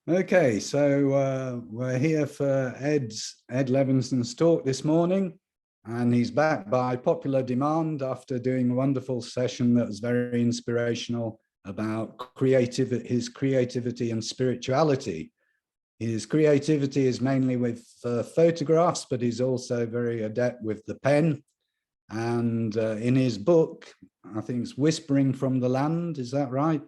Okay, so we're here for Ed Levinson's talk this morning, and he's back by popular demand after doing a wonderful session that was very inspirational about his creativity and spirituality. His creativity is mainly with photographs, but he's also very adept with the pen. And in his book, I think it's Whispering from the Land, is that right?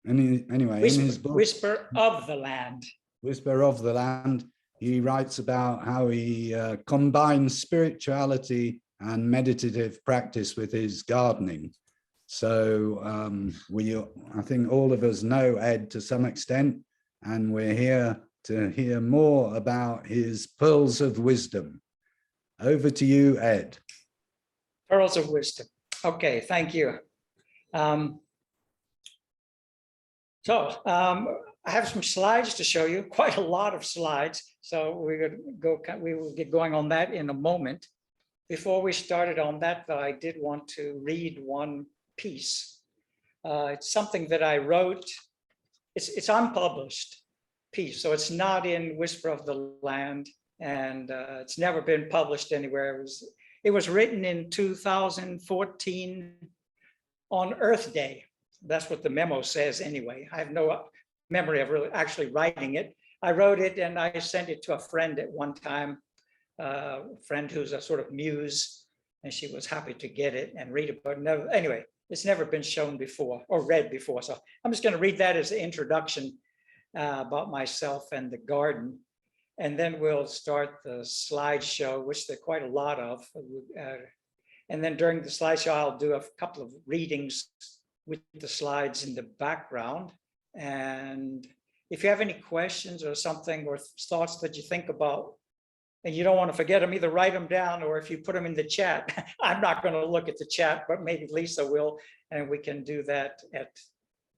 Anyway, in his book, Whisper of the Land. Whisper of the Land, he writes about how he combines spirituality and meditative practice with his gardening. So I think all of us know Ed to some extent, and we're here to hear more about his pearls of wisdom. Over to you, Ed. Pearls of wisdom. Okay, thank you. I have some slides to show you, quite a lot of slides. So we will get going on that in a moment. Before we started on that, though, I did want to read one piece. It's something that I wrote. It's unpublished piece, so it's not in Whisper of the Land, and it's never been published anywhere. It was written in 2014 on Earth Day. That's what the memo says anyway. I have no memory of really actually writing it. I wrote it and I sent it to a friend at one time, a friend who's a sort of muse, and she was happy to get it and read it. But no, anyway, it's never been shown before or read before. So I'm just going to read that as an introduction about myself and the garden. And then we'll start the slideshow, which there are quite a lot of. And then during the slideshow, I'll do a couple of readings with the slides in the background. And if you have any questions or something or thoughts that you think about and you don't want to forget them, either write them down, or if you put them in the chat. I'm not going to look at the chat, but maybe Lisa will, and we can do that at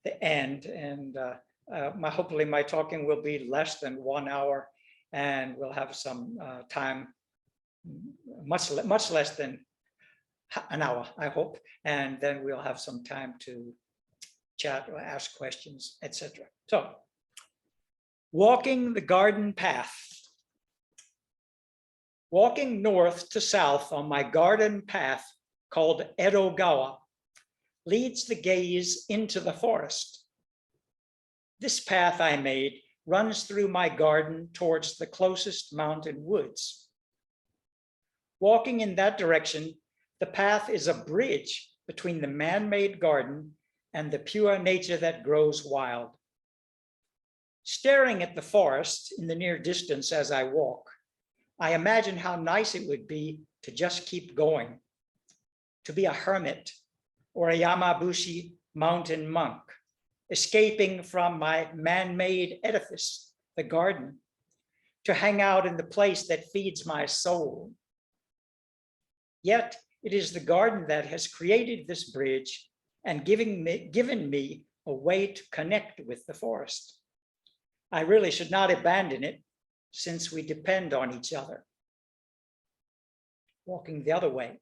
the end. And hopefully my talking will be less than 1 hour, and we'll have some time, much less than an hour, I hope, and then we'll have some time to chat or ask questions, etc. So, walking the garden path. Walking north to south on my garden path called Edogawa leads the gaze into the forest. This path I made runs through my garden towards the closest mountain woods. Walking in that direction, the path is a bridge between the man-made garden and the pure nature that grows wild. Staring at the forest in the near distance as I walk, I imagine how nice it would be to just keep going, to be a hermit or a Yamabushi mountain monk, escaping from my man-made edifice, the garden, to hang out in the place that feeds my soul. Yet, it is the garden that has created this bridge and given me a way to connect with the forest. I really should not abandon it, since we depend on each other. Walking the other way.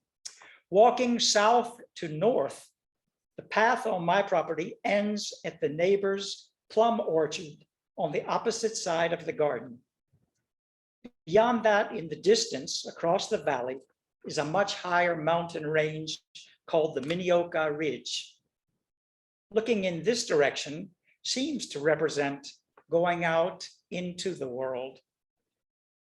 Walking south to north, the path on my property ends at the neighbor's plum orchard on the opposite side of the garden. Beyond that, in the distance, across the valley, is a much higher mountain range called the Minioka Ridge. Looking in this direction seems to represent going out into the world.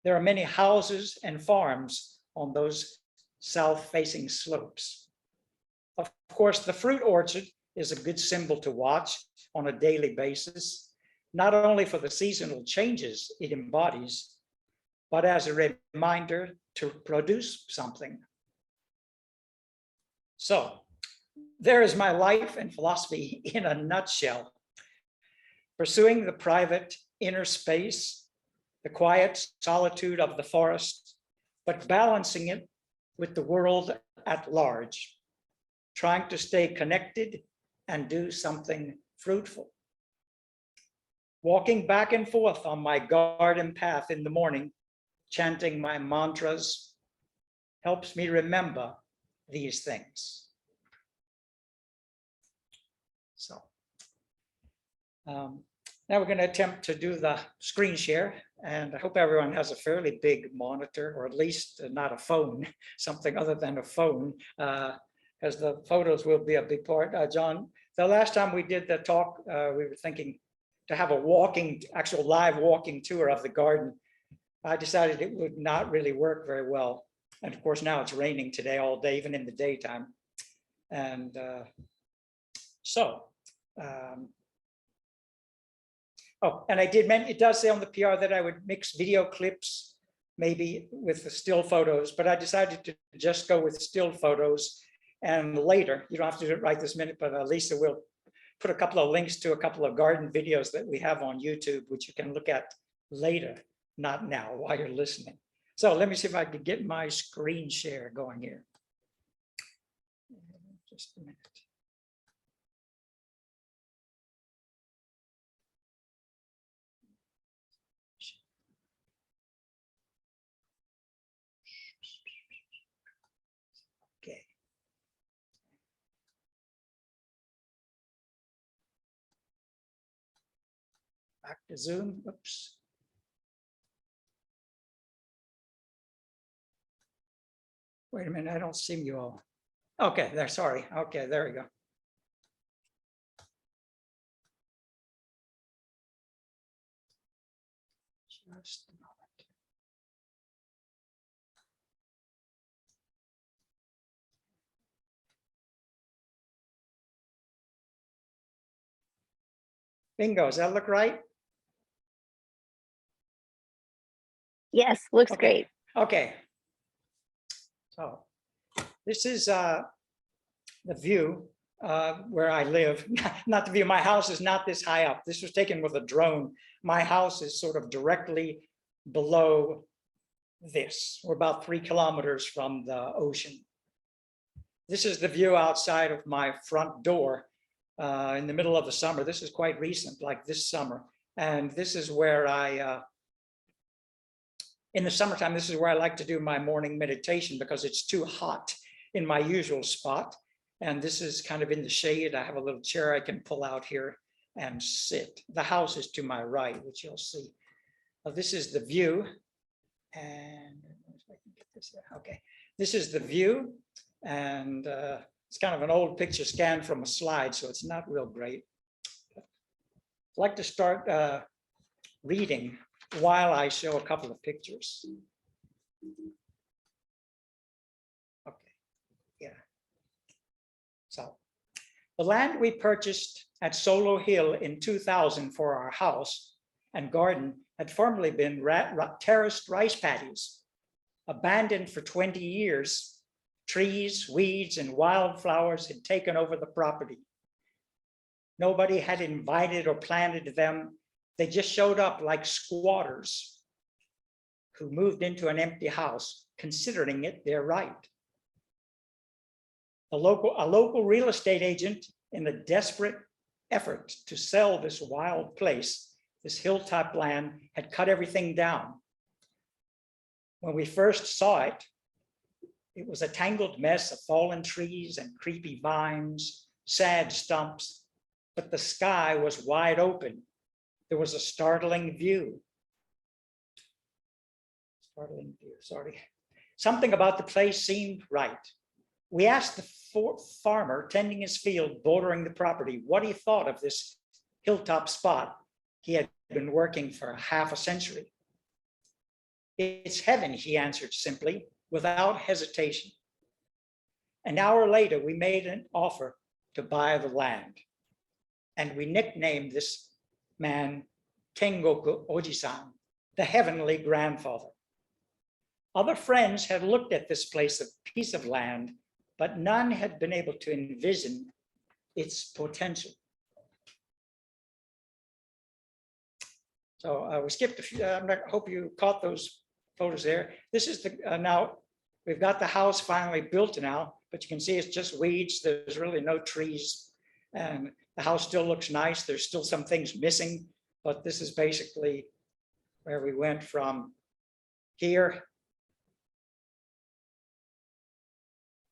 There are many houses and farms on those south-facing slopes. Of course, the fruit orchard is a good symbol to watch on a daily basis, not only for the seasonal changes it embodies, but as a reminder to produce something. So, there is my life and philosophy in a nutshell. Pursuing the private inner space, the quiet solitude of the forest, but balancing it with the world at large, trying to stay connected and do something fruitful. Walking back and forth on my garden path in the morning, chanting my mantras, helps me remember these things. So, Now we're going to attempt to do the screen share, and I hope everyone has a fairly big monitor, or at least not a phone, something other than a phone, as the photos will be a big part. John, the last time we did the talk, we were thinking to have a actual live walking tour of the garden. I decided it would not really work very well. And of course, now it's raining today all day, even in the daytime. And oh, and I did mention, it does say on the PR that I would mix video clips maybe with the still photos, but I decided to just go with still photos. And later, you don't have to do it right this minute, but Lisa will put a couple of links to a couple of garden videos that we have on YouTube, which you can look at later, not now while you're listening. So let me see if I can get my screen share going here. Just a minute. Okay. Back to Zoom. Oops. Wait a minute, I don't see you all. Okay, there, sorry. Okay, there we go. Just a moment. Bingo, does that look right? Yes, looks Okay. great. Okay. So this is the view where I live. Not the view, my house is not this high up. This was taken with a drone. My house is sort of directly below this. We're about 3 kilometers from the ocean. This is the view outside of my front door in the middle of the summer. This is quite recent, like this summer. And this is where in the summertime, this is where I like to do my morning meditation because it's too hot in my usual spot. And this is kind of in the shade. I have a little chair I can pull out here and sit. The house is to my right, which you'll see. This is the view. And if I can get this, okay. This is the view. And it's kind of an old picture scanned from a slide, so it's not real great. I'd like to start reading while I show a couple of pictures. Okay, yeah. So the land we purchased at Solo Hill in 2000 for our house and garden had formerly been terraced rice paddies, abandoned for 20 years. Trees, weeds, and wildflowers had taken over the property. Nobody had invited or planted them. They just showed up like squatters who moved into an empty house, considering it their right. A local real estate agent, in a desperate effort to sell this wild place, this hilltop land, had cut everything down. When we first saw it, it was a tangled mess of fallen trees and creepy vines, sad stumps, but the sky was wide open. There was a startling view. Sorry. Something about the place seemed right. We asked the farmer tending his field bordering the property what he thought of this hilltop spot he had been working for half a century. It's heaven, he answered simply, without hesitation. An hour later, we made an offer to buy the land, and we nicknamed this man Tengoku Oji-san, the heavenly grandfather. Other friends had looked at this piece of land, but none had been able to envision its potential. So we skipped a few. I hope you caught those photos there. This is now we've got the house finally built now, but you can see it's just weeds. There's really no trees, and the house still looks nice. There's still some things missing, but this is basically where we went from here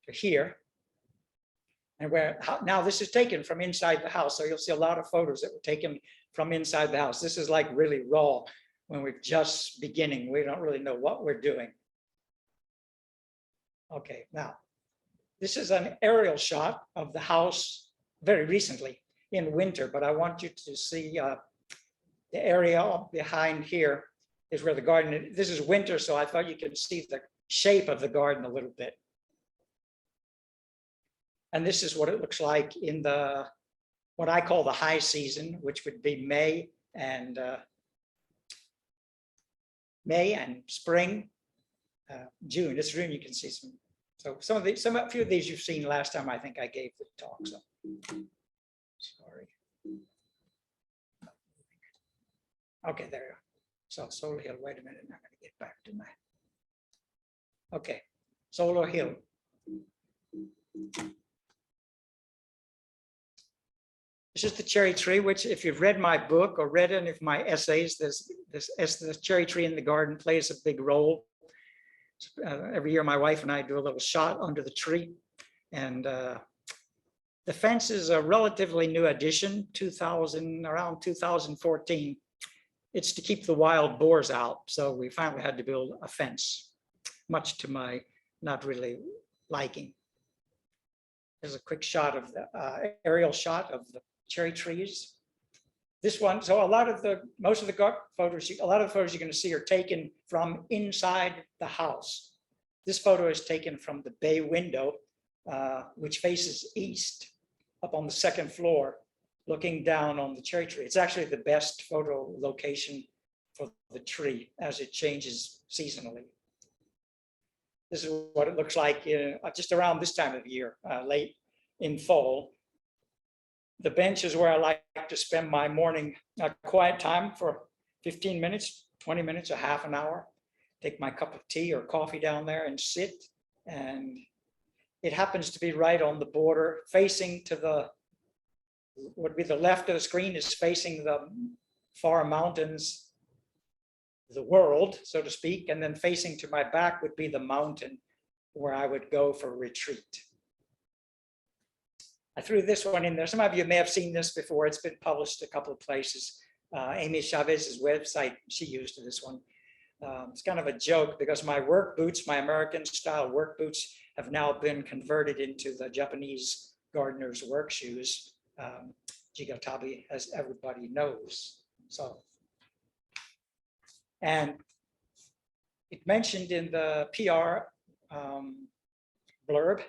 to here. And now this is taken from inside the house. So you'll see a lot of photos that were taken from inside the house. This is like really raw when we're just beginning. We don't really know what we're doing. Okay, now this is an aerial shot of the house very recently in winter, but I want you to see the area behind here is where the garden is. This is winter, so I thought you could see the shape of the garden a little bit. And this is what it looks like in the, what I call the high season, which would be May and spring, June. This June you can see some. So a few of these you've seen last time I think I gave the talk. So sorry. Okay, there you are. So Solar Hill. Wait a minute. I'm going to get back to my. Okay, Solar Hill. This is the cherry tree, which if you've read my book or read any of my essays, the cherry tree in the garden plays a big role. Every year my wife and I do a little shot under the tree. And the fence is a relatively new addition, around 2014. It's to keep the wild boars out. So we finally had to build a fence, much to my not really liking. There's a quick shot of the aerial shot of the cherry trees. This one, so most of the photos you're going to see are taken from inside the house. This photo is taken from the bay window, which faces east, up on the second floor, looking down on the cherry tree. It's actually the best photo location for the tree as it changes seasonally. This is what it looks like just around this time of year, late in fall. The bench is where I like to spend my morning quiet time for 15 minutes, 20 minutes, a half an hour. Take my cup of tea or coffee down there and sit. And it happens to be right on the border, facing to the, would be the left of the screen is facing the far mountains, the world, so to speak. And then facing to my back would be the mountain where I would go for retreat. I threw this one in there. Some of you may have seen this before. It's been published a couple of places. Amy Chavez's website, she used this one. It's kind of a joke because my work boots, my American style work boots, have now been converted into the Japanese gardener's work shoes, Jigatabi, as everybody knows. So, and it mentioned in the PR blurb,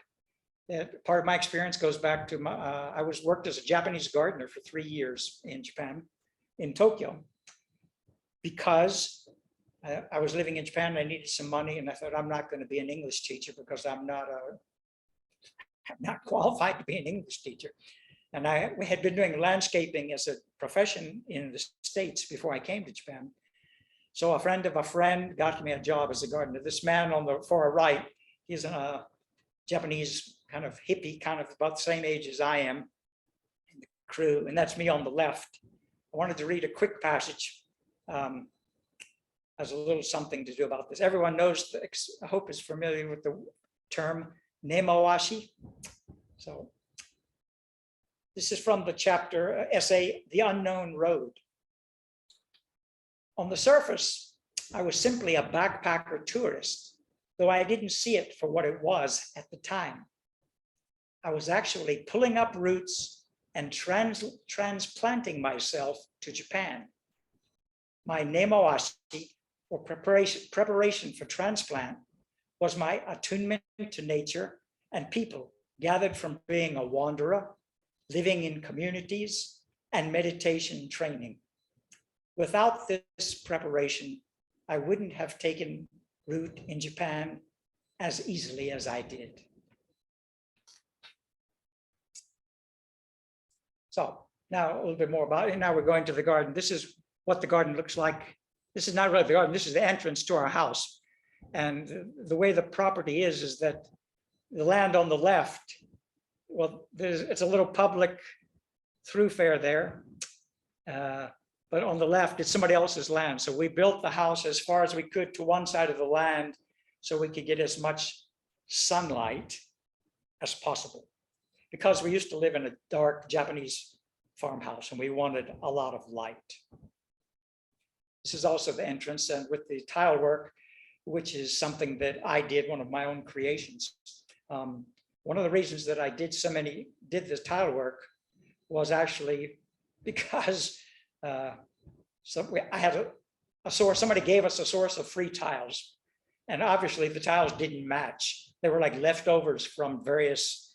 part of my experience goes back to I worked as a Japanese gardener for 3 years in Japan, in Tokyo, because I was living in Japan. I needed some money, and I thought I'm not going to be an English teacher because I'm not qualified to be an English teacher. And we had been doing landscaping as a profession in the States before I came to Japan. So a friend of a friend got me a job as a gardener. This man on the far right, he's a Japanese kind of hippie, kind of about the same age as I am in the crew, and that's me on the left. I wanted to read a quick passage as a little something to do about this. Everyone knows, I hope is familiar with the term nemawashi. So this is from the chapter essay, The Unknown Road. On the surface, I was simply a backpacker tourist, though I didn't see it for what it was at the time. I was actually pulling up roots and transplanting myself to Japan. My nemawashi, or preparation for transplant, was my attunement to nature and people gathered from being a wanderer, living in communities, and meditation training. Without this preparation, I wouldn't have taken root in Japan as easily as I did. So now a little bit more about it. Now we're going to the garden. This is what the garden looks like. This is not really the garden. This is the entrance to our house. And the way the property is that the land on the left, well, it's a little public thoroughfare there. But on the left, it's somebody else's land. So we built the house as far as we could to one side of the land so we could get as much sunlight as possible. because we used to live in a dark Japanese farmhouse and we wanted a lot of light. This is also the entrance, and with the tile work, which is something that I did, one of my own creations. One of the reasons that I did this tile work was actually because I had a source, somebody gave us a source of free tiles. And obviously the tiles didn't match. They were like leftovers from various,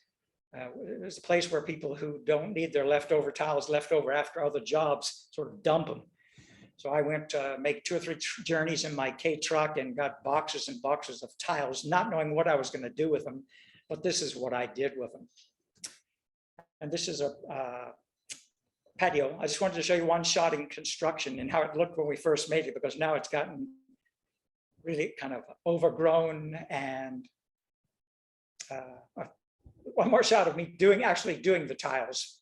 it was a place where people who don't need their leftover tiles left over after other jobs sort of dump them. So I went to make 2 or 3 journeys in my K truck and got boxes and boxes of tiles, not knowing what I was going to do with them, but this is what I did with them. And this is a patio. I just wanted to show you one shot in construction and how it looked when we first made it, because now it's gotten really kind of overgrown. And one more shot of me actually doing the tiles.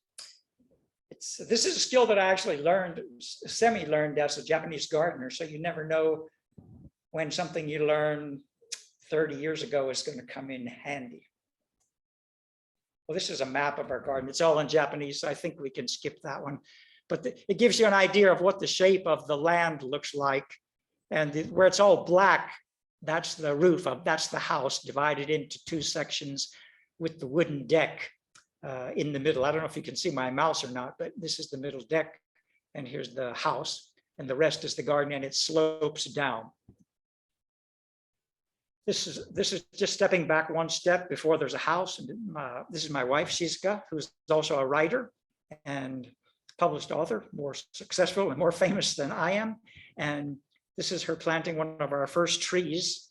This is a skill that I actually learned, semi-learned as a Japanese gardener. So you never know when something you learned 30 years ago is going to come in handy. Well, this is a map of our garden. It's all in Japanese, so I think we can skip that one. But it gives you an idea of what the shape of the land looks like. And where it's all black, that's the roof that's the house, divided into 2 sections with the wooden deck in the middle. I don't know if you can see my mouse or not, but this is the middle deck, and here's the house, and the rest is the garden, and it slopes down. This is just stepping back one step before there's a house. And this is my wife, Shizuka, who's also a writer and published author, more successful and more famous than I am. And this is her planting one of our first trees.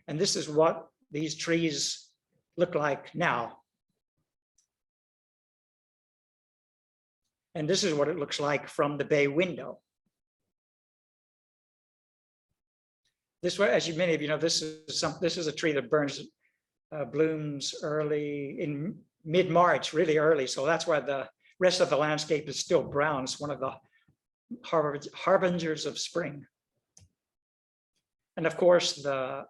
And this is what these trees look like now. And this is what it looks like from the bay window. This way, as many of you know, this is a tree that blooms early in mid-March, really early. So that's why the rest of the landscape is still brown. It's one of the harbingers of spring. And of course, the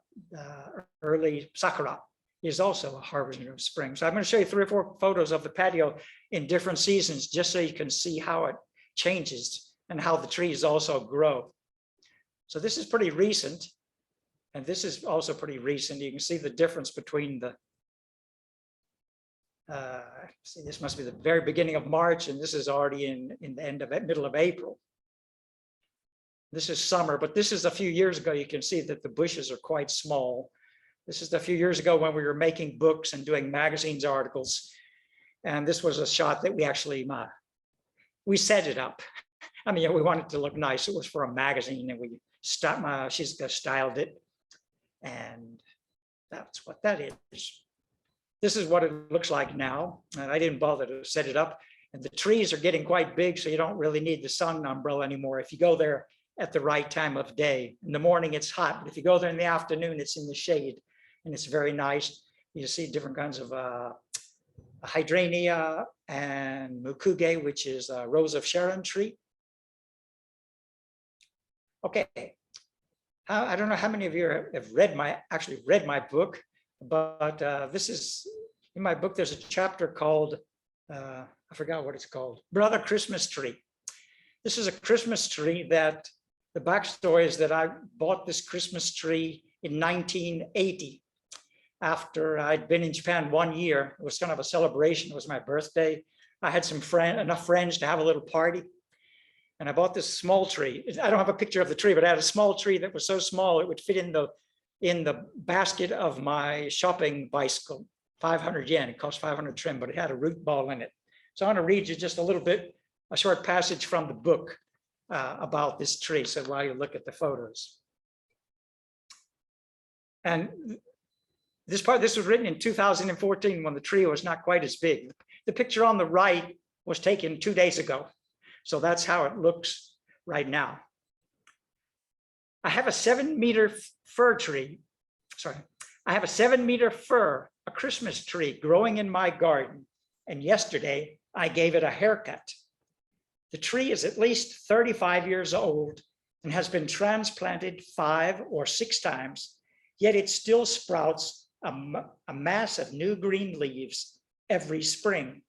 early sakura is also a harbinger of spring. So I'm going to show you 3 or 4 photos of the patio in different seasons, just so you can see how it changes and how the trees also grow. So this is pretty recent. And this is also pretty recent. You can see the difference between the, see, this must be the very beginning of March, and this is already in the middle of April. This is summer, but this is a few years ago. You can see that the bushes are quite small. This is a few years ago when we were making books and doing magazines articles. And this was a shot that we actually, we set it up. I mean, we wanted it to look nice. It was for a magazine, and we she's styled it. And that's what that is. This is what it looks like now. And I didn't bother to set it up. And the trees are getting quite big, so you don't really need the sun umbrella anymore if you go there at the right time of day. In the morning, it's hot, but if you go there in the afternoon, it's in the shade, and it's very nice. You see different kinds of hydrangea and mukuge, which is a rose of Sharon tree. Okay. I don't know how many of you have actually read my book, but this is, in my book, there's a chapter called, I forgot what it's called, Brother Christmas Tree. This is a Christmas tree that, the backstory is that I bought this Christmas tree in 1980 after I'd been in Japan 1 year. It was kind of a celebration. It was my birthday. I had enough friends to have a little party. And I bought this small tree. I don't have a picture of the tree, but I had a small tree that was so small it would fit in the basket of my shopping bicycle. 500 yen. It cost 500 trim, but it had a root ball in it. So I want to read you just a short passage from the book about this tree. So while you look at the photos. And this was written in 2014 when the tree was not quite as big. The picture on the right was taken 2 days ago. So that's how it looks right now. I have a 7-meter fir tree. Sorry, I have a 7-meter fir, a Christmas tree growing in my garden. And yesterday I gave it a haircut. The tree is at least 35 years old and has been transplanted 5 or 6 times, yet it still sprouts a mass of new green leaves every spring.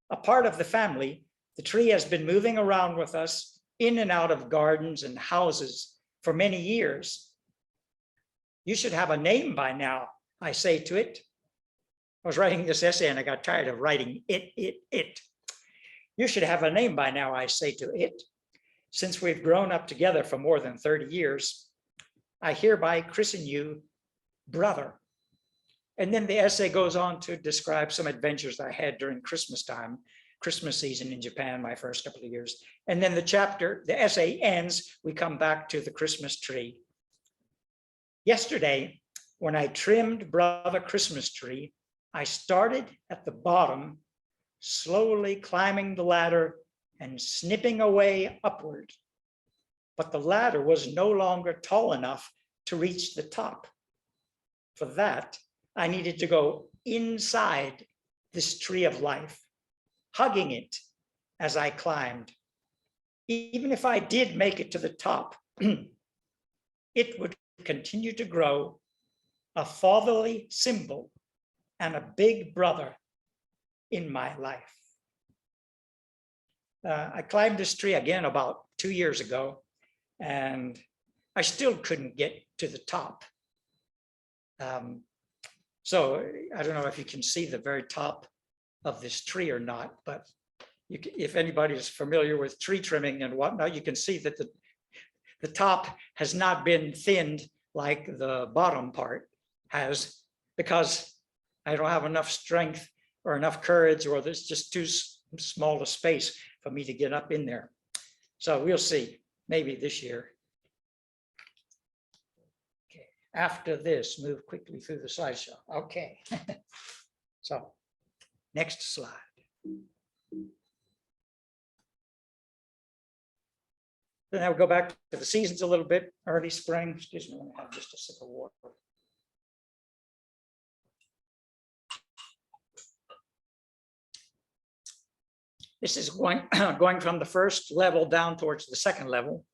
A part of the family, the tree has been moving around with us in and out of gardens and houses for many years. You should have a name by now, I say to it. I was writing this essay and I got tired of writing it. You should have a name by now, I say to it. Since we've grown up together for more than 30 years, I hereby christen you brother. And then the essay goes on to describe some adventures I had during Christmas time, Christmas season in Japan, my first couple of years. And then the essay ends, we come back to the Christmas tree. Yesterday, when I trimmed Brother Christmas tree, I started at the bottom, slowly climbing the ladder and snipping away upward. But the ladder was no longer tall enough to reach the top. For that, I needed to go inside this tree of life, hugging it as I climbed. Even if I did make it to the top, it would continue to grow, a fatherly symbol and a big brother in my life. I climbed this tree again about 2 years ago, and I still couldn't get to the top. So I don't know if you can see the very top of this tree or not, but if anybody is familiar with tree trimming and whatnot, you can see that the top has not been thinned like the bottom part has, because I don't have enough strength or enough courage, or there's just too small a space for me to get up in there. So we'll see, maybe this year. Okay. After this, move quickly through the slideshow. Okay. So next slide. Then I'll go back to the seasons a little bit, early spring. Excuse me, let me have just a sip of water. This is going from the first level down towards the second level.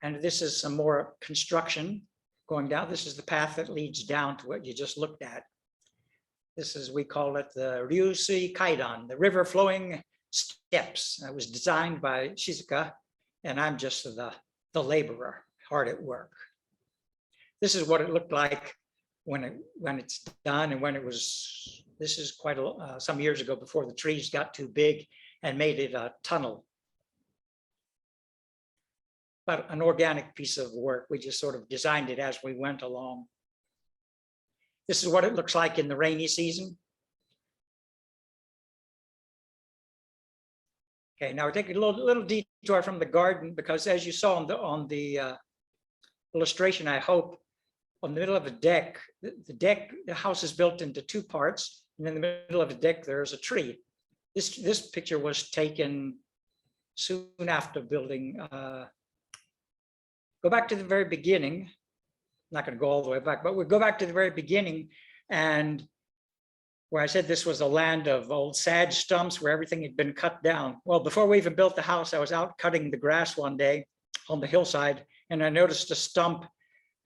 And this is some more construction going down. This is the path that leads down to what you just looked at. This is, we call it the Ryusui Kaidan, the river flowing steps. It was designed by Shizuka, and I'm just the laborer, hard at work. This is what it looked like when it's done, and when it was, this is quite some years ago, before the trees got too big and made it a tunnel. But an organic piece of work. We just sort of designed it as we went along. This is what it looks like in the rainy season. Okay, now we're taking a little detour from the garden, because as you saw on the illustration, I hope, on the middle of a deck, the house is built into two parts, and in the middle of the deck, there's a tree. This picture was taken soon after building. Go back to the very beginning. I'm not going to go all the way back, but we'll go back to the very beginning, and where I said this was a land of old sage stumps where everything had been cut down. Well, before we even built the house, I was out cutting the grass one day on the hillside, and I noticed a stump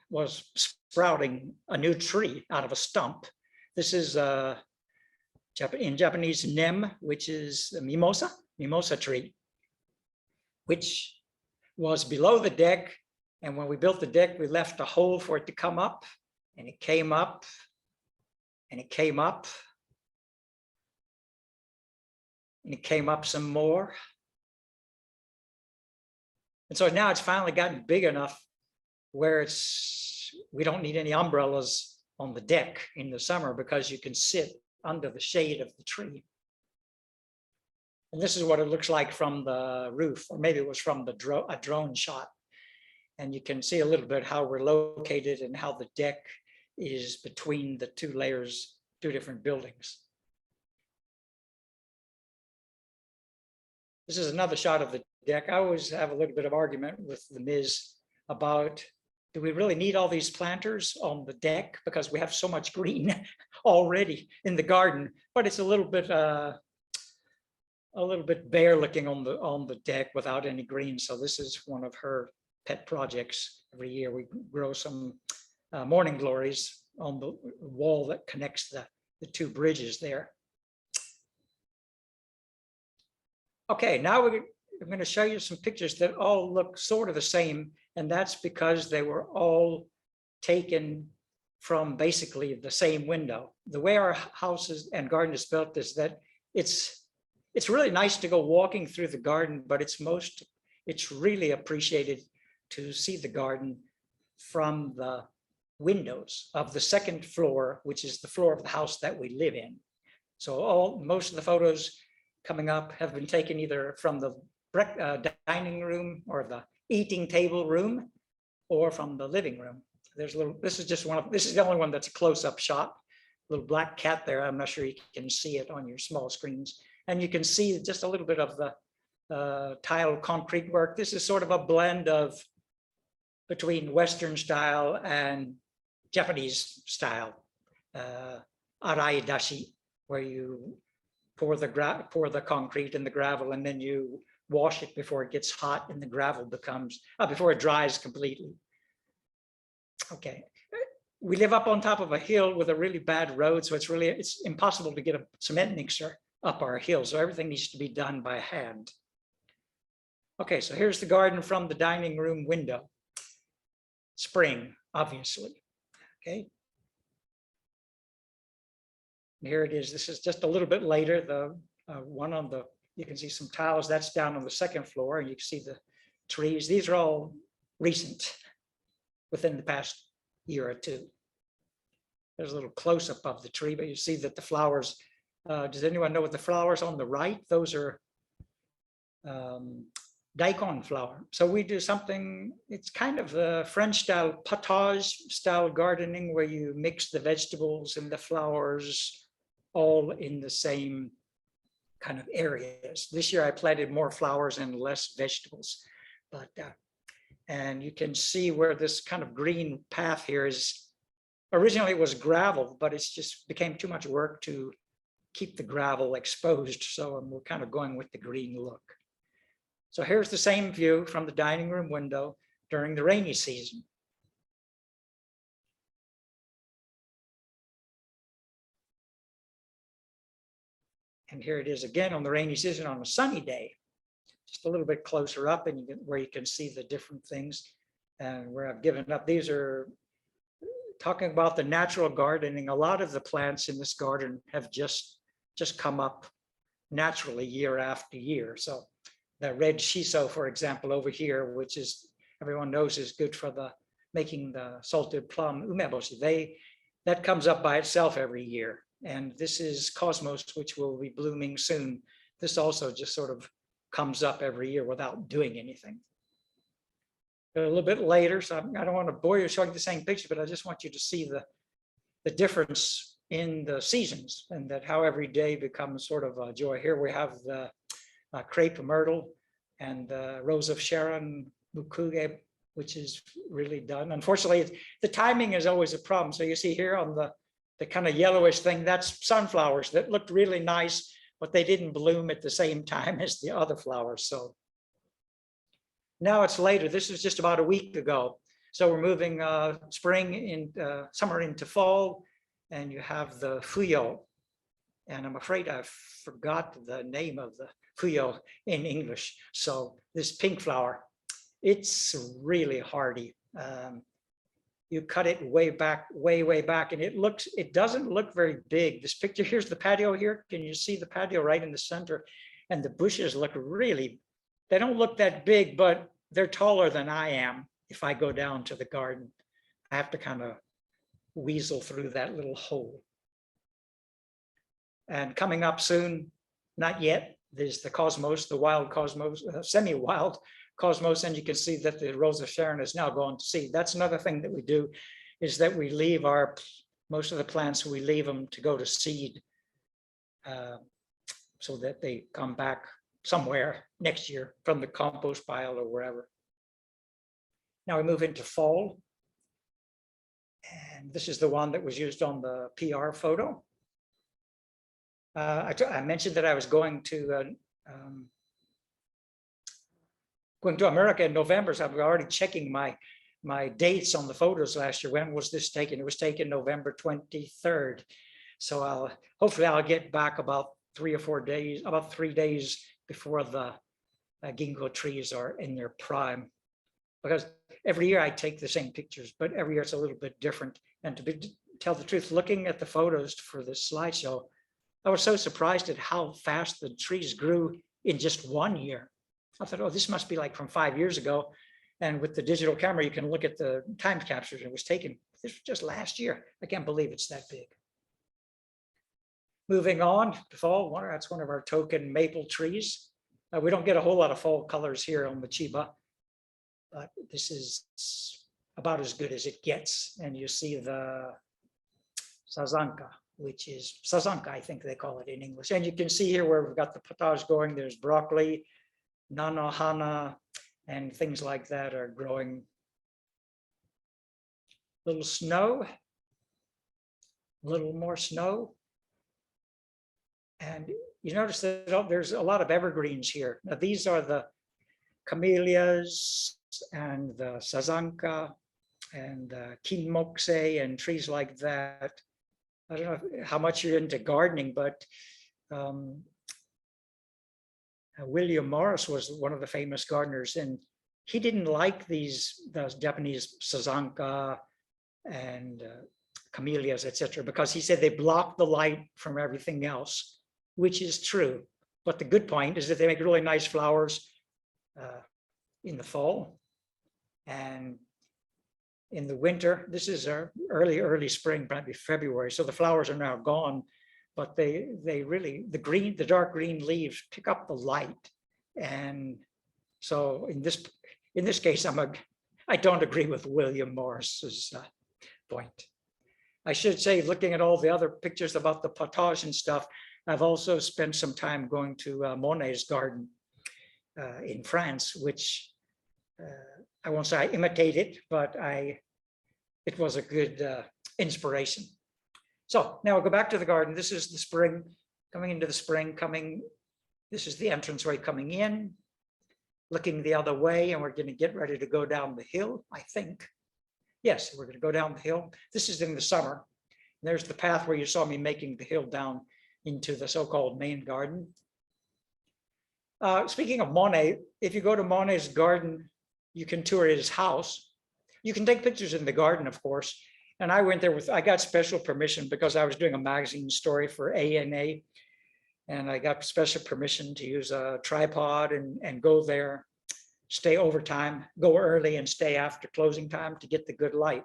was sprouting a new tree out of a stump. This is in Japanese nem, which is a mimosa tree, which was below the deck. And when we built the deck, we left a hole for it to come up, and it came up, and it came up, and it came up some more. And so now it's finally gotten big enough where we don't need any umbrellas on the deck in the summer, because you can sit under the shade of the tree. And this is what it looks like from the roof, or maybe it was from a drone shot. And you can see a little bit how we're located and how the deck is between the two layers, two different buildings. This is another shot of the deck. I always have a little bit of argument with the Ms. about, do we really need all these planters on the deck? Because we have so much green already in the garden, but it's a little bit bare looking on the deck without any green. So this is one of her pet projects. Every year we grow some morning glories on the wall that connects two bridges there. Okay, now I'm going to show you some pictures that all look sort of the same, and that's because they were all taken from basically the same window. The way our houses and garden is built is that it's really nice to go walking through the garden, but it's really appreciated to see the garden from the windows of the second floor, which is the floor of the house that we live in. So most of the photos coming up have been taken either from the dining room or the eating table room or from the living room. This is the only one that's a close-up shot. Little black cat there. I'm not sure you can see it on your small screens. And you can see just a little bit of the tile concrete work. This is sort of a blend between Western style and Japanese style, arai dashi, where you pour the concrete and the gravel, and then you wash it before it gets hot and the gravel before it dries completely. Okay, we live up on top of a hill with a really bad road, so it's impossible to get a cement mixer up our hill, so everything needs to be done by hand. Okay, so here's the garden from the dining room window. Spring, obviously. Okay. Here it is. This is just a little bit later. The one on the, you can see some tiles. That's down on the second floor, and you can see the trees. These are all recent, within the past year or two. There's a little close-up of the tree, but you see that the flowers, does anyone know what the flowers on the right? Those are daikon flower. So we do something, it's kind of the French style potage style gardening, where you mix the vegetables and the flowers all in the same kind of areas. This year I planted more flowers and less vegetables, but and you can see where this kind of green path here is. Originally it was gravel, but it's just became too much work to keep the gravel exposed. So we're kind of going with the green look. So here's the same view from the dining room window during the rainy season. And here it is again on the rainy season on a sunny day, just a little bit closer up, and where you can see the different things. And where I've given up, these are talking about the natural gardening. A lot of the plants in this garden have just come up naturally year after year. So the red shiso, for example, over here, which is everyone knows is good for making the salted plum umeboshi. That comes up by itself every year. And this is Cosmos, which will be blooming soon. This also just sort of comes up every year without doing anything. A little bit later, so I don't want to bore you showing the same picture, but I just want you to see the difference in the seasons, and that how every day becomes sort of a joy. Here we have the Crepe Myrtle and the Rose of Sharon, Mukuge, which is really done. Unfortunately, the timing is always a problem. So you see here on the kind of yellowish thing, that's sunflowers that looked really nice, but they didn't bloom at the same time as the other flowers. So now it's later. This is just about a week ago. So we're moving summer into fall, and you have the fuyo. And I'm afraid I forgot the name of the fuyo in English. So this pink flower, it's really hardy. You cut it way back, way back, and it doesn't look very big. This picture, here's the patio here. Can you see the patio right in the center? And the bushes look they don't look that big, but they're taller than I am. If I go down to the garden, I have to kind of weasel through that little hole. And coming up soon, not yet, there's the Cosmos, the wild Cosmos, semi-wild Cosmos, and you can see that the Rose of Sharon is now going to seed. That's another thing that we do, is that we leave most of the plants, we leave them to go to seed so that they come back somewhere next year from the compost pile or wherever. Now we move into fall. And this is the one that was used on the PR photo. I mentioned that I was going to America in November, so I'm already checking my dates on the photos last year. When was this taken? It was taken November 23rd. So hopefully I'll get back about 3 or 4 days, about 3 days before the ginkgo trees are in their prime. Because every year I take the same pictures, but every year it's a little bit different. And to tell the truth, looking at the photos for this slideshow, I was so surprised at how fast the trees grew in just 1 year. I thought, oh, this must be like from 5 years ago. And with the digital camera, you can look at the time captures it was taken. This was just last year. I can't believe it's that big. Moving on to fall, that's one of our token maple trees. We don't get a whole lot of fall colors here on the Chiba, but this is about as good as it gets. And you see the Sazanka, which is Sazanka, I think they call it in English. And you can see here where we've got the potage going, there's broccoli, nanohana, and things like that are growing. Little snow, a little more snow. And you notice that there's a lot of evergreens here. Now these are the camellias and the Sazanka and kinmokusei and trees like that. I don't know how much you're into gardening, but William Morris was one of the famous gardeners, and he didn't like the Japanese Sazanka and camellias, etc., because he said they block the light from everything else, which is true. But the good point is that they make really nice flowers in the fall and in the winter. This is our early spring, probably February. So the flowers are now gone, but they really, the dark green leaves pick up the light. And so in this case, I don't agree with William Morris's point. I should say, looking at all the other pictures about the potage and stuff, I've also spent some time going to Monet's garden in France, which I won't say I imitated, but it was a good inspiration. So now we'll go back to the garden. This is the spring, coming into the spring, this is the entranceway coming in, looking the other way, and we're going to get ready to go down the hill, I think. Yes, we're going to go down the hill. This is in the summer. And there's the path where you saw me making the hill down into the so-called main garden. Speaking of Monet, if you go to Monet's garden, you can tour his house. You can take pictures in the garden, of course. And I went there I got special permission because I was doing a magazine story for ANA. And I got special permission to use a tripod and go there, stay overtime, go early and stay after closing time to get the good light.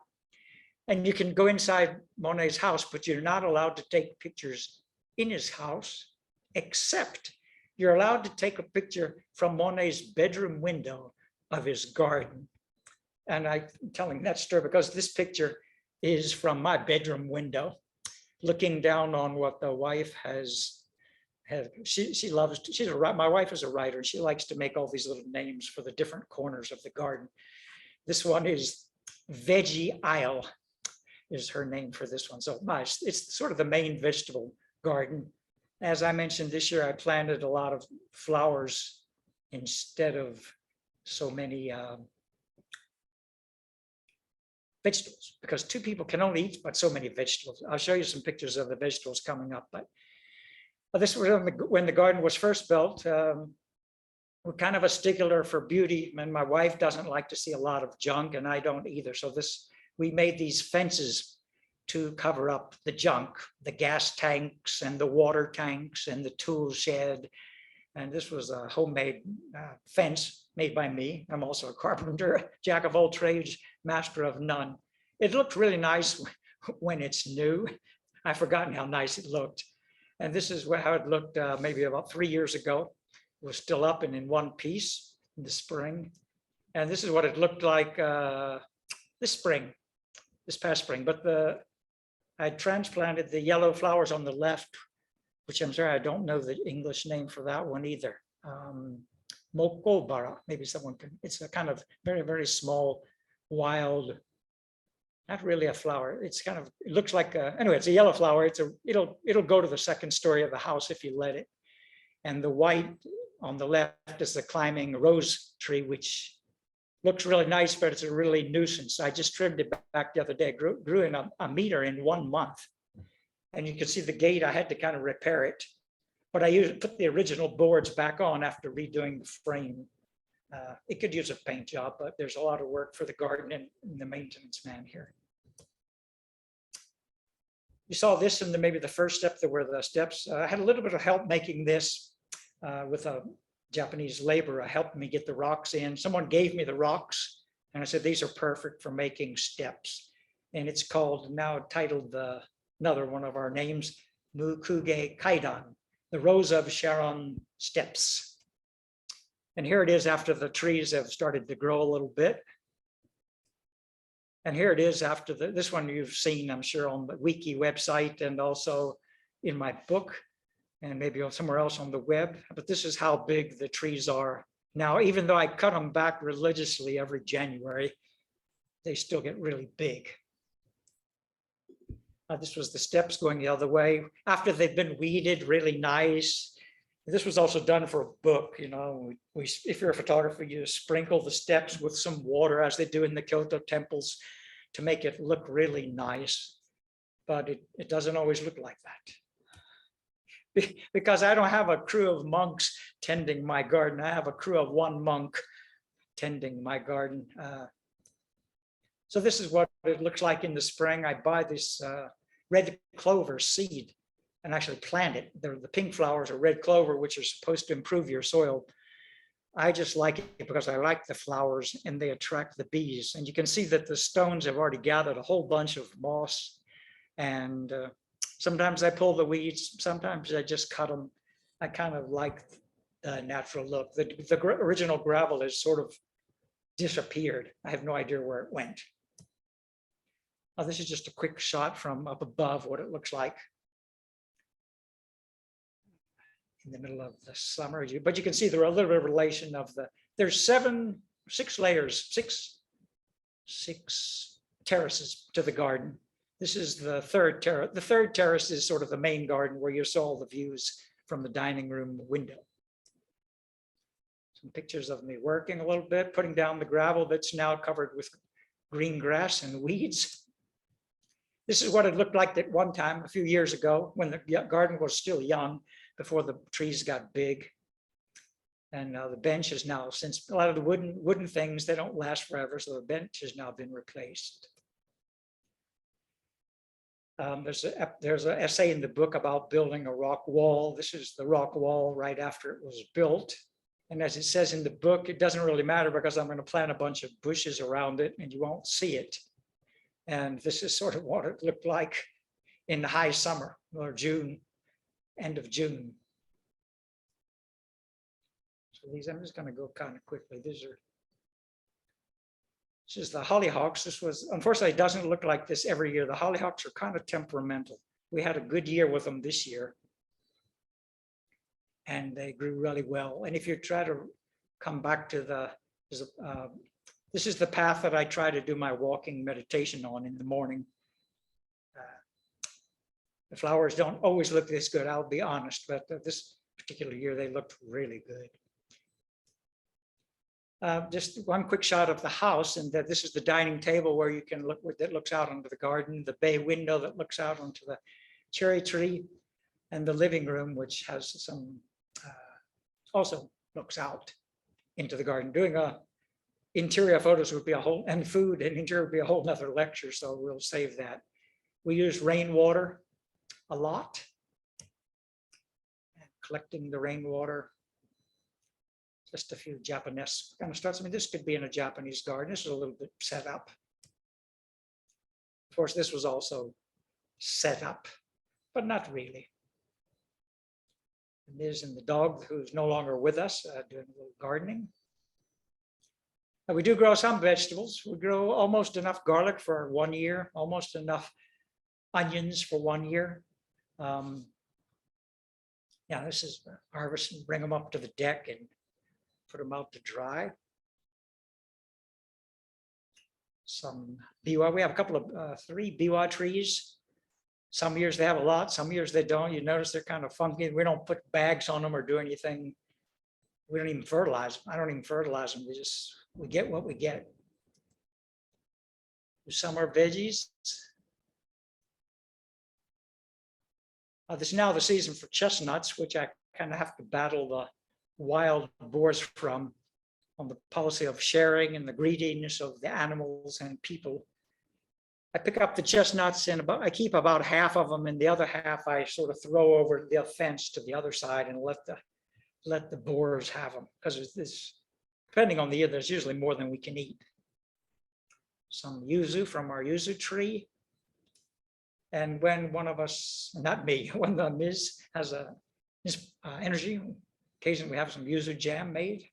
And you can go inside Monet's house, but you're not allowed to take pictures in his house, except you're allowed to take a picture from Monet's bedroom window of his garden. And I'm telling that story because this picture is from my bedroom window, looking down on what the wife has. My wife is a writer, and she likes to make all these little names for the different corners of the garden. This one is Veggie Isle, is her name for this one. So it's sort of the main vegetable garden. As I mentioned, this year I planted a lot of flowers instead of so many vegetables, because 2 people can only eat but so many vegetables. I'll show you some pictures of the vegetables coming up, but this was when the garden was first built. We're kind of a stickler for beauty, and my wife doesn't like to see a lot of junk, and I don't either. So we made these fences to cover up the junk, the gas tanks and the water tanks and the tool shed. And this was a homemade fence made by me. I'm also a carpenter, jack of all trades, master of none. It looked really nice when it's new. I've forgotten how nice it looked. And this is how it looked maybe about 3 years ago. It was still up and in one piece in the spring. And this is what it looked like this past spring. But I transplanted the yellow flowers on the left, which I'm sorry, I don't know the English name for that one either. Mokobara, maybe someone can, it's a kind of very, very small, wild, not really a flower. It's kind of, it looks like, anyway, it's a yellow flower. It'll go to the second story of the house if you let it. And the white on the left is the climbing rose tree, which looks really nice, but it's a really nuisance. I just trimmed it back the other day. Grew in a meter in 1 month. And you can see the gate, I had to kind of repair it. But I put the original boards back on after redoing the frame. It could use a paint job, but there's a lot of work for the garden and the maintenance man here. You saw this in maybe the first step. There were the steps. I had a little bit of help making this with a Japanese laborer. Helped me get the rocks in. Someone gave me the rocks, and I said, these are perfect for making steps. And it's called, now titled, another one of our names, Mukuge Kaidan, the Rose of Sharon steps. And here it is after the trees have started to grow a little bit. And here it is after this one you've seen, I'm sure, on the wiki website and also in my book and maybe somewhere else on the web. But this is how big the trees are now. Even though I cut them back religiously every January, they still get really big. This was the steps going the other way. After they've been weeded really nice. This was also done for a book, you know. If you're a photographer, you sprinkle the steps with some water as they do in the Kyoto temples to make it look really nice. But it doesn't always look like that. Because I don't have a crew of monks tending my garden. I have a crew of one monk tending my garden. So this is what it looks like in the spring. I buy this red clover seed and actually plant it. The pink flowers are red clover, which are supposed to improve your soil. I just like it because I like the flowers and they attract the bees. And you can see that the stones have already gathered a whole bunch of moss. And sometimes I pull the weeds, sometimes I just cut them. I kind of like the natural look. The original gravel has sort of disappeared. I have no idea where it went. This is just a quick shot from up above what it looks like in the middle of the summer. But you can see there are a little bit of relation of there's six layers, six terraces to the garden. This is the third terrace. The third terrace is sort of the main garden where you saw the views from the dining room window. Some pictures of me working a little bit, putting down the gravel that's now covered with green grass and weeds. This is what it looked like at one time, a few years ago, when the garden was still young, before the trees got big. And the bench is now, since a lot of the wooden things, they don't last forever, so the bench has now been replaced. There's an essay in the book about building a rock wall. This is the rock wall right after it was built. And as it says in the book, it doesn't really matter because I'm going to plant a bunch of bushes around it and you won't see it. And this is sort of what it looked like in the high summer or June, end of June. So these, I'm just going to go kind of quickly. This is the hollyhocks. This was, unfortunately, it doesn't look like this every year. The hollyhocks are kind of temperamental. We had a good year with them this year. And they grew really well. And if you try to come back to this is the path that I try to do my walking meditation on in the morning. The flowers don't always look this good, I'll be honest, but this particular year they looked really good. Just one quick shot of the house, and that this is the dining table where you can look, that looks out onto the garden, the bay window that looks out onto the cherry tree, and the living room, which has some, also looks out into the garden. Doing interior photos would be a whole, and food and interior would be a whole nother lecture, so we'll save that. We use rainwater a lot, collecting the rainwater. Just a few Japanese kind of starts. I mean, this could be in a Japanese garden. This is a little bit set up. Of course, this was also set up, but not really. And there's the dog who's no longer with us, doing a little gardening. And we do grow some vegetables. We grow almost enough garlic for 1 year, almost enough onions for 1 year. Yeah, this is harvest and bring them up to the deck and put them out to dry. Some biwa, we have a couple of 3 biwa trees. Some years they have a lot, some years they don't. You notice they're kind of funky. We don't put bags on them or do anything. We don't even fertilize them. I don't even fertilize them. We get what we get. Some are veggies. This is now the season for chestnuts, which I kind of have to battle the wild boars from on the policy of sharing and the greediness of the animals and people. I pick up the chestnuts and I keep about half of them, and the other half I sort of throw over the fence to the other side and let the boars have them, because this, depending on the year, there's usually more than we can eat. Some yuzu from our yuzu tree. And when one of us, not me, when the Ms. has energy, occasionally we have some yuzu jam made.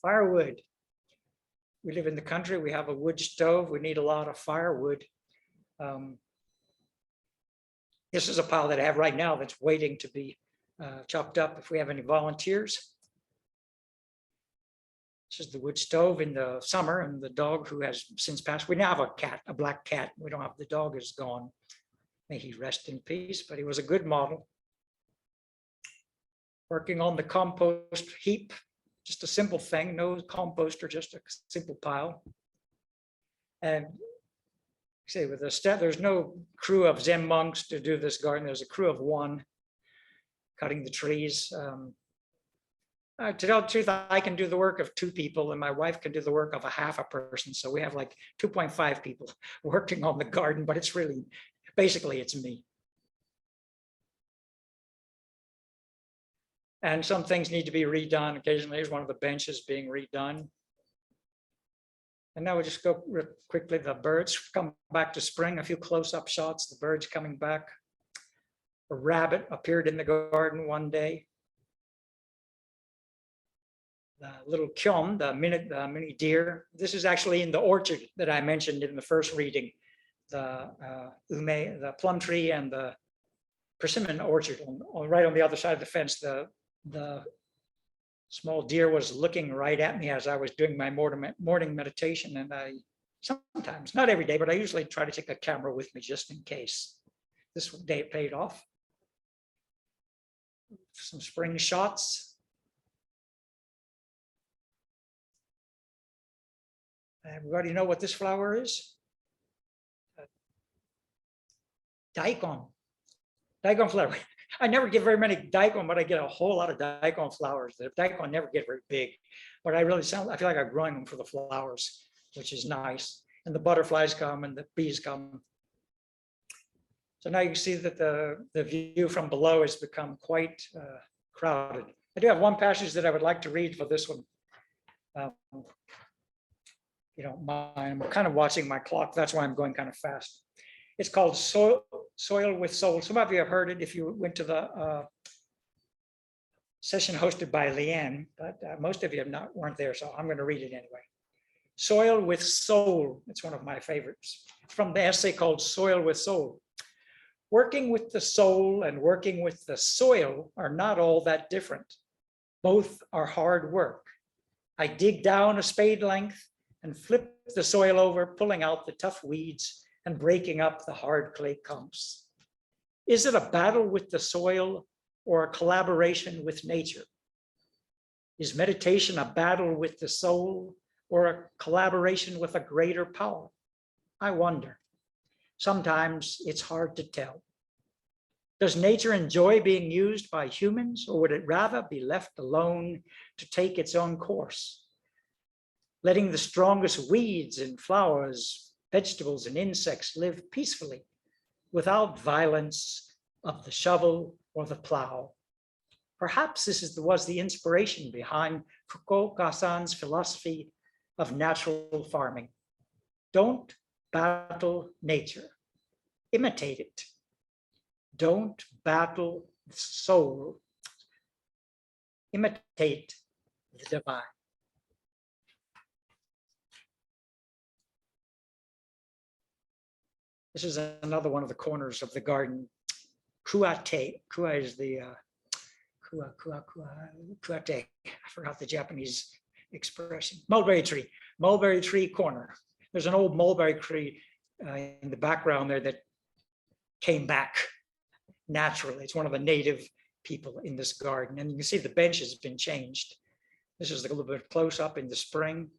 Firewood. We live in the country, we have a wood stove, we need a lot of firewood. This is a pile that I have right now that's waiting to be chopped up if we have any volunteers. This is the wood stove in the summer, and the dog who has since passed. We now have a cat, a black cat. We don't have, the dog is gone. May he rest in peace, but he was a good model. Working on the compost heap, just a simple thing, no composter, just a simple pile. And say with a step, there's no crew of Zen monks to do this garden. There's a crew of one cutting the trees. To tell the truth, I can do the work of 2 people, and my wife can do the work of a half a person. So we have like 2.5 people working on the garden, but it's really, basically it's me. And some things need to be redone. Occasionally, there's one of the benches being redone. And now we'll just go real quickly. The birds come back to spring, a few close-up shots, the birds coming back. A rabbit appeared in the garden one day. The little kyom, the mini deer. This is actually in the orchard that I mentioned in the first reading. The the plum tree and the persimmon orchard right on the other side of the fence. The small deer was looking right at me as I was doing my morning meditation. And I sometimes, not every day, but I usually try to take a camera with me just in case. This day it paid off. Some spring shots. Everybody know what this flower is? Daikon. Daikon flower. I never get very many daikon, but I get a whole lot of daikon flowers. The daikon never get very big, but I feel like I'm growing them for the flowers, which is nice. And the butterflies come and the bees come. So now you can see that the view from below has become quite crowded. I do have one passage that I would like to read for this one. You don't mind, I'm kind of watching my clock. That's why I'm going kind of fast. It's called Soil with Soul. Some of you have heard it if you went to the session hosted by Leanne, but most of you weren't there, so I'm going to read it anyway. Soil with Soul. It's one of my favorites. It's from the essay called Soil with Soul. Working with the soul and working with the soil are not all that different. Both are hard work. I dig down a spade length and flip the soil over, pulling out the tough weeds and breaking up the hard clay clumps. Is it a battle with the soil or a collaboration with nature? Is meditation a battle with the soul or a collaboration with a greater power? I wonder. Sometimes it's hard to tell. Does nature enjoy being used by humans, or would it rather be left alone to take its own course? Letting the strongest weeds and flowers, vegetables and insects live peacefully without violence of the shovel or the plow. Perhaps this was the inspiration behind Fukuoka-san's philosophy of natural farming. Don't battle nature, imitate it. Don't battle the soul, imitate the divine. This is another one of the corners of the garden. Kuate. Kua is the kuate. I forgot the Japanese expression. Mulberry tree. Mulberry tree corner. There's an old mulberry tree in the background there that came back naturally. It's one of the native people in this garden. And you can see the bench has been changed. This is a little bit close up in the spring.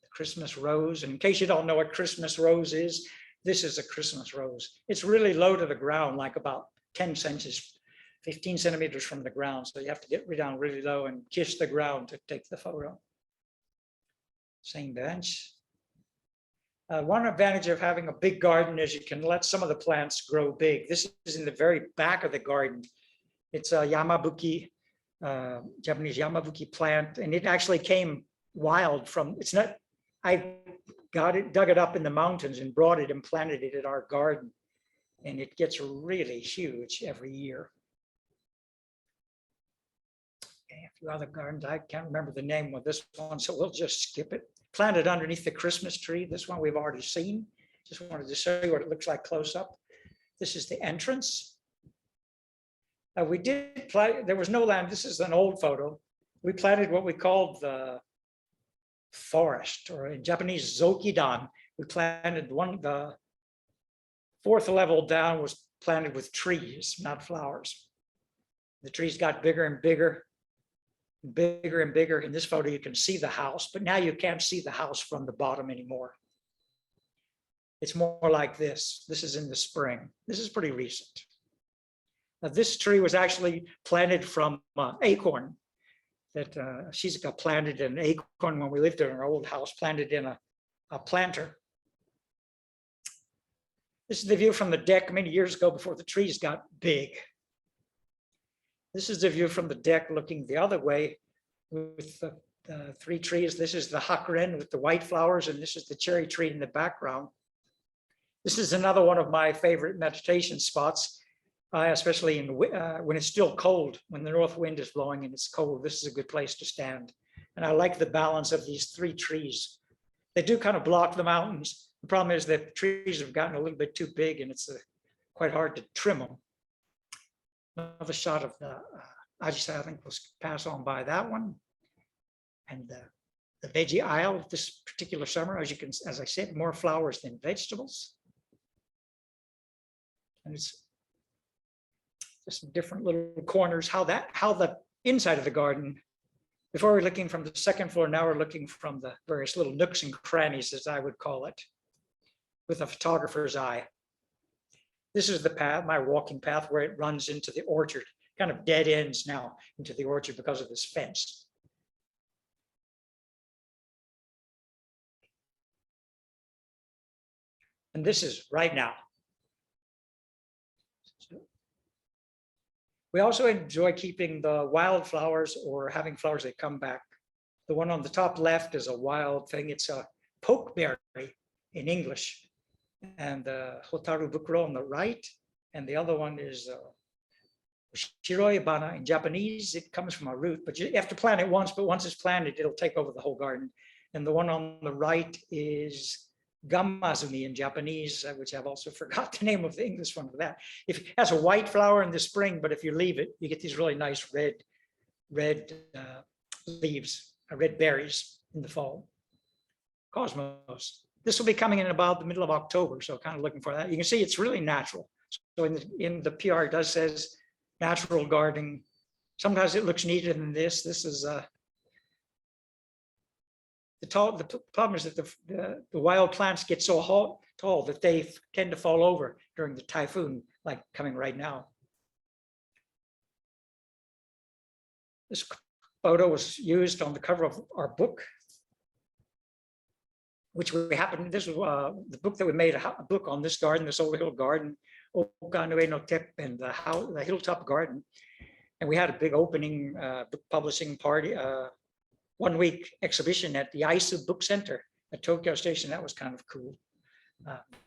The Christmas rose. And in case you don't know what Christmas rose is, This is a Christmas rose. It's really low to the ground, like about 10 centimeters, 15 centimeters from the ground. So you have to get down really low and kiss the ground to take the photo. Same bench. One advantage of having a big garden is you can let some of the plants grow big. This is in the very back of the garden. It's a Yamabuki, Japanese Yamabuki plant, and it actually came wild from, it's not, I got it, dug it up in the mountains and brought it and planted it in our garden. And it gets really huge every year. Okay, a few other gardens, I can't remember the name of this one, so we'll just skip it. Planted underneath the Christmas tree. This one we've already seen. Just wanted to show you what it looks like close up. This is the entrance. We did plant, there was no land. This is an old photo. We planted what we called the forest, or in Japanese, zokidan. We planted the fourth level down was planted with trees, not flowers. The trees got bigger and bigger. Bigger and bigger. In this photo, you can see the house, but now you can't see the house from the bottom anymore. It's more like this. This is in the spring. This is pretty recent. Now, this tree was actually planted from acorn that Shizuka planted an acorn when we lived in our old house, planted in a planter. This is the view from the deck many years ago before the trees got big. This is the view from the deck looking the other way with the three trees. This is the hakuren with the white flowers, and this is the cherry tree in the background. This is another one of my favorite meditation spots, especially when it's still cold, when the north wind is blowing and it's cold. This is a good place to stand. And I like the balance of these three trees. They do kind of block the mountains. The problem is that the trees have gotten a little bit too big and it's quite hard to trim them. Another shot of the Ajisa, I think we'll pass on by that one. And the veggie aisle this particular summer, as I said, more flowers than vegetables. And it's just different little corners, how the inside of the garden, before we're looking from the second floor, now we're looking from the various little nooks and crannies, as I would call it, with a photographer's eye. This is the path, my walking path, where it runs into the orchard, kind of dead ends now into the orchard because of this fence. And this is right now. We also enjoy keeping the wildflowers or having flowers that come back. The one on the top left is a wild thing. It's a pokeberry in English. And the Hotaru Bukuro on the right. And the other one is Shiroibana in Japanese. It comes from a root, but you have to plant it once, but once it's planted, it'll take over the whole garden. And the one on the right is Gamazumi in Japanese, which I've also forgot the name of the English one for that. It has a white flower in the spring, but if you leave it, you get these really nice red leaves, red berries in the fall. Cosmos. This will be coming in about the middle of October, so kind of looking for that. You can see it's really natural. So in the PR, it does says natural gardening. Sometimes it looks neater than this. This is the problem is that the wild plants get so tall that they tend to fall over during the typhoon, like coming right now. This photo was used on the cover of our book, which we happened, this was the book that we made, a book on this garden, this old hill garden, Okanue no Tep, and the hilltop garden. And we had a big opening book publishing party, 1 week exhibition at the Aisu Book Center at Tokyo Station. That was kind of cool,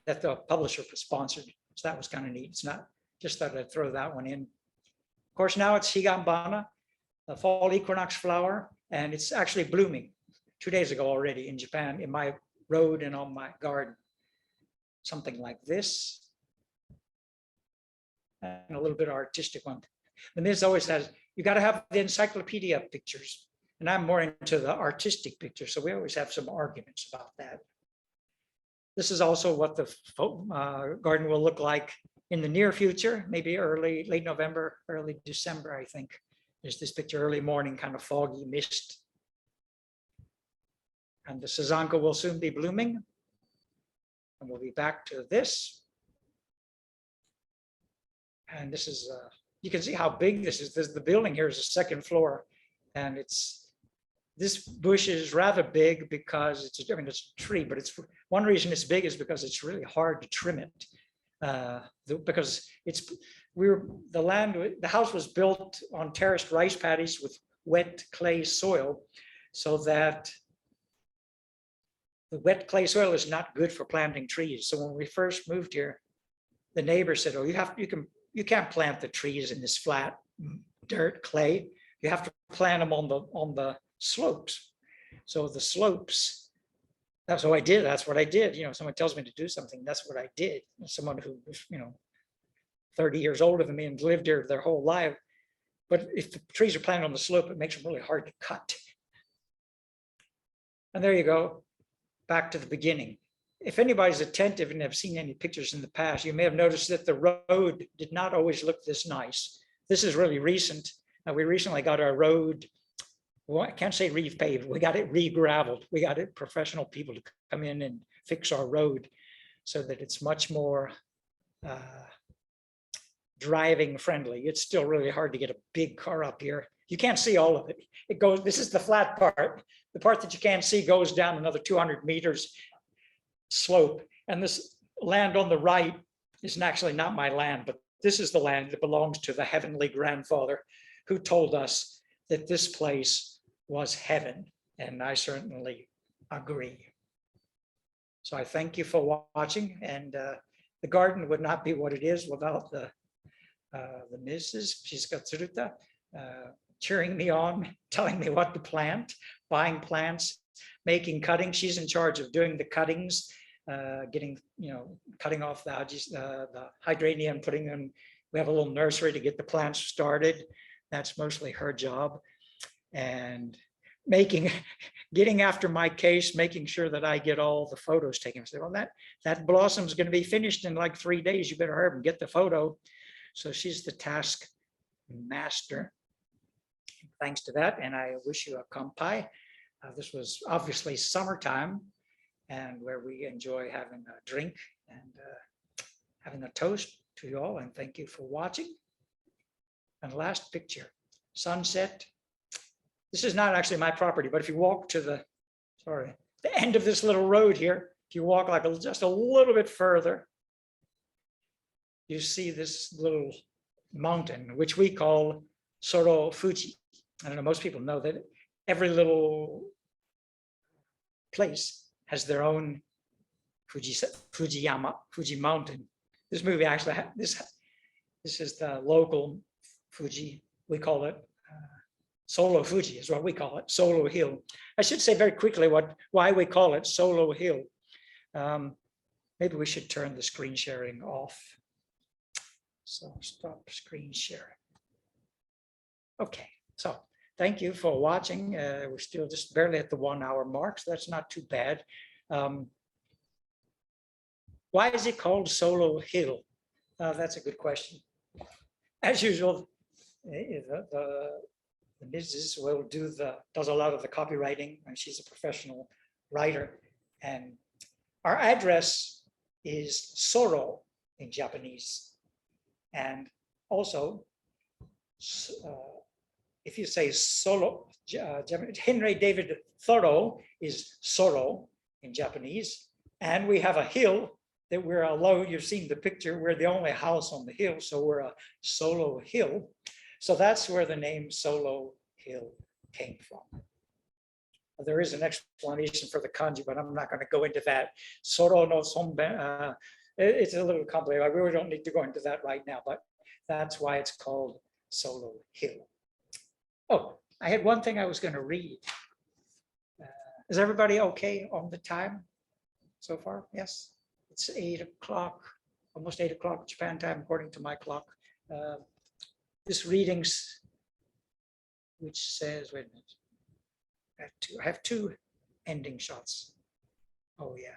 that the publisher sponsored. So that was kind of neat. It's not, just thought I'd throw that one in. Of course, now it's Higambana, the fall equinox flower, and it's actually blooming 2 days ago already in Japan, in my road and on my garden. Something like this. And a little bit of artistic one. And this always has, you got to have the encyclopedia pictures. And I'm more into the artistic picture, so we always have some arguments about that. This is also what the garden will look like in the near future, maybe late November, early December, I think. There's this picture, early morning, kind of foggy mist. And the Sazanka will soon be blooming. And we'll be back to this. And this is, you can see how big this is. The building here is a second floor. And this bush is rather big because it's a tree, but it's one reason it's big is because it's really hard to trim it. Because the house was built on terraced rice paddies with wet clay soil, so that the wet clay soil is not good for planting trees. So when we first moved here, the neighbor said, "Oh, you can't plant the trees in this flat dirt clay. You have to plant them on the slopes." So the slopes. So I did. That's what I did. Someone tells me to do something. That's what I did. Someone who was, 30 years older than me and lived here their whole life. But if the trees are planted on the slope, it makes them really hard to cut. And there you go. Back to the beginning. If anybody's attentive and have seen any pictures in the past, you may have noticed that the road did not always look this nice. This is really recent. We recently got our road, well, I can't say repaved, we got it re-graveled. We got it professional people to come in and fix our road so that it's much more driving friendly. It's still really hard to get a big car up here. You can't see all of it. This is the flat part. The part that you can't see goes down another 200 meters slope. And this land on the right is actually not my land, but this is the land that belongs to the heavenly grandfather who told us that this place was heaven. And I certainly agree. So I thank you for watching. And the garden would not be what it is without the Mrs. Shiskatsuruta cheering me on, telling me what to plant, buying plants, making cuttings. She's in charge of doing the cuttings, cutting off the hydrangea and putting them. We have a little nursery to get the plants started. That's mostly her job. And getting after my case, making sure that I get all the photos taken. I said, well, that blossom is going to be finished in like 3 days. You better hurry up and get the photo. So she's the task master. Thanks to that, and I wish you a kampai. This was obviously summertime, and where we enjoy having a drink and having a toast to you all, and thank you for watching. And last picture, sunset. This is not actually my property, but if you walk to the end of this little road here, if you walk like just a little bit further, you see this little mountain, which we call Soro Fuji. I don't know, most people know that every little place has their own Fuji mountain. This movie actually, this is the local Fuji. We call it Solo Fuji is what we call it, Solo Hill. I should say very quickly why we call it Solo Hill. Maybe we should turn the screen sharing off. So stop screen sharing. Okay, so thank you for watching. We're still just barely at the 1 hour mark, so that's not too bad. Why is it called Solo Hill? That's a good question. As usual, the Mrs. will does a lot of the copywriting, and she's a professional writer. And our address is Soro in Japanese. And also, if you say Solo, Henry David Thoreau is Soro in Japanese. And we have a hill that we're alone. You've seen the picture. We're the only house on the hill, so we're a solo hill. So that's where the name Solo Hill came from. There is an explanation for the kanji, but I'm not going to go into that. Soro no sonben, it's a little complicated. I really don't need to go into that right now, but that's why it's called Solo Hill. Oh, I had one thing I was going to read. Is everybody okay on the time so far? Yes, it's 8 o'clock, almost 8 o'clock Japan time, according to my clock. This readings, which says, wait a minute, I have two ending shots. Oh yeah,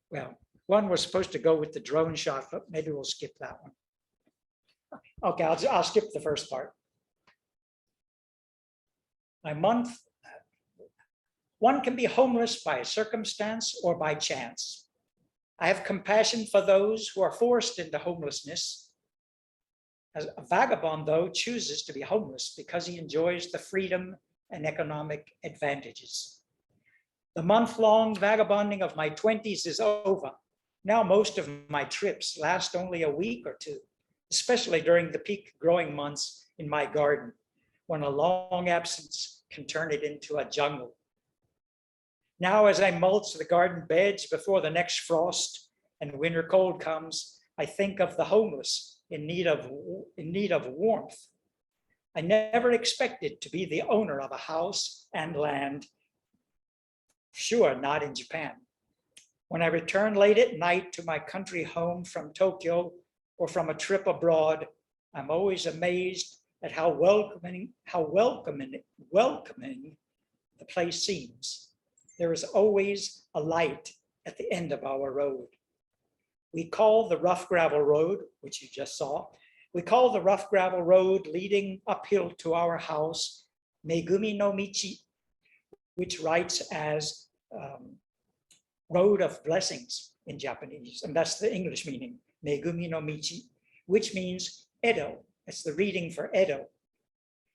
well, one was supposed to go with the drone shot, but maybe we'll skip that one. Okay, I'll skip the first part. My month, one can be homeless by circumstance or by chance. I have compassion for those who are forced into homelessness. As a vagabond, though, chooses to be homeless because he enjoys the freedom and economic advantages. The month-long vagabonding of my 20s is over. Now most of my trips last only a week or two, especially during the peak growing months in my garden, when a long absence can turn it into a jungle. Now, as I mulch the garden beds before the next frost and winter cold comes, I think of the homeless in need of warmth. I never expected to be the owner of a house and land. Sure, not in Japan. When I return late at night to my country home from Tokyo or from a trip abroad, I'm always amazed at how welcoming the place seems. There is always a light at the end of our road. We call the rough gravel road, which you just saw, we call the rough gravel road leading uphill to our house, Megumi no Michi, which writes as road of blessings in Japanese. And that's the English meaning, Megumi no Michi, which means Edo. It's the reading for Edo.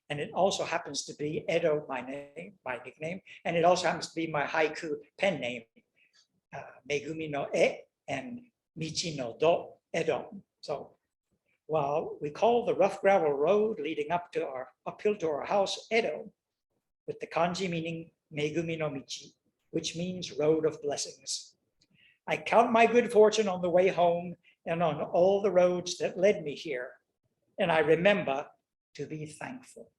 And it also happens to be Edo, my name, my nickname. And it also happens to be my haiku pen name, Megumi no E and Michi no Do, Edo. So while we call the rough gravel road leading uphill to our house Edo, with the kanji meaning Megumi no Michi, which means road of blessings. I count my good fortune on the way home and on all the roads that led me here. And I remember to be thankful.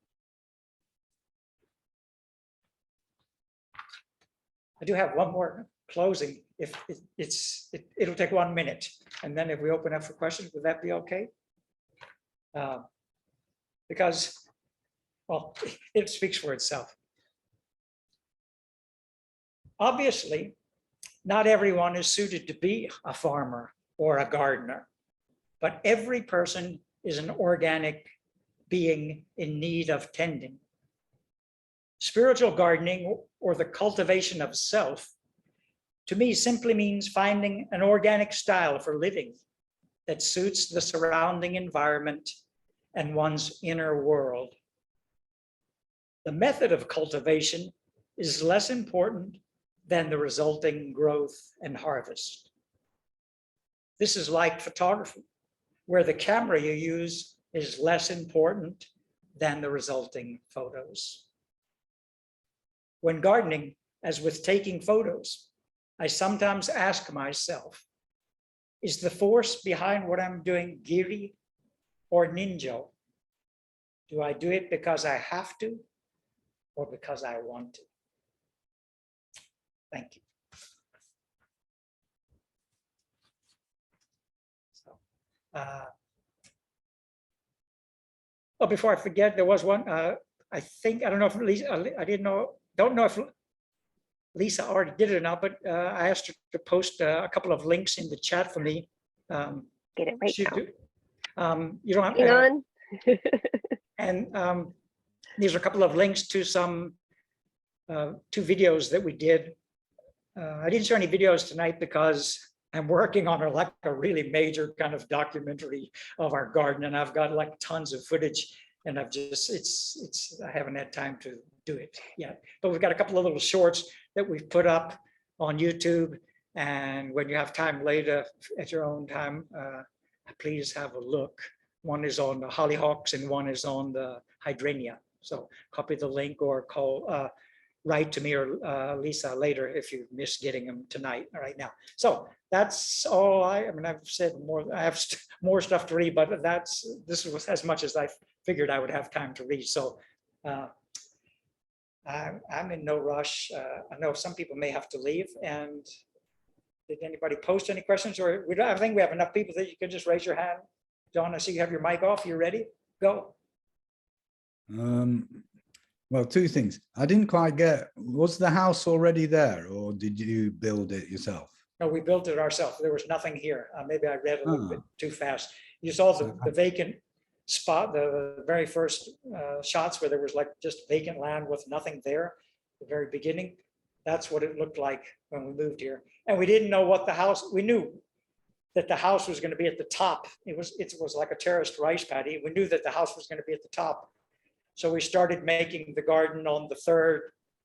I do have one more closing. If it'll take 1 minute. And then if we open up for questions, would that be okay? Because, well, it speaks for itself. Obviously, not everyone is suited to be a farmer or a gardener, but every person is an organic being in need of tending. Spiritual gardening, or the cultivation of self, to me simply means finding an organic style for living that suits the surrounding environment and one's inner world. The method of cultivation is less important than the resulting growth and harvest. This is like photography, where the camera you use is less important than the resulting photos. When gardening, as with taking photos, I sometimes ask myself, is the force behind what I'm doing giri or ninjo? Do I do it because I have to or because I want to? Thank you. So, oh, before I forget, there was one, I think, I don't know if Lisa, don't know if Lisa already did it or not, but I asked her to post a couple of links in the chat for me. Get it right now. You don't have Hang on. and these are a couple of links to some 2 videos that we did. I didn't show any videos tonight because I'm working on a really major kind of documentary of our garden, and I've got like tons of footage, and I've just I haven't had time to do it yet. But we've got a couple of little shorts that we've put up on YouTube, and when you have time later at your own time, please have a look. One is on the hollyhocks and one is on the hydrangea. So copy the link or call, write to me or Lisa later if you miss getting them tonight or right now. So that's all I mean, I've said more, I have more stuff to read, but this was as much as I figured I would have time to read. So I'm in no rush. I know some people may have to leave. And did anybody post any questions? Or I think we have enough people that you can just raise your hand. John, I see you have your mic off. You ready? Go. Well, 2 things. I didn't quite get, was the house already there or did you build it yourself? No, we built it ourselves. There was nothing here. Maybe I read a little bit too fast. You saw the vacant spot, the very first shots where there was like just vacant land with nothing there, the very beginning. That's what it looked like when we moved here. And we didn't know what the house, we knew that the house was going to be at the top. It was like a terraced rice paddy. We knew that the house was going to be at the top. So we started making the garden on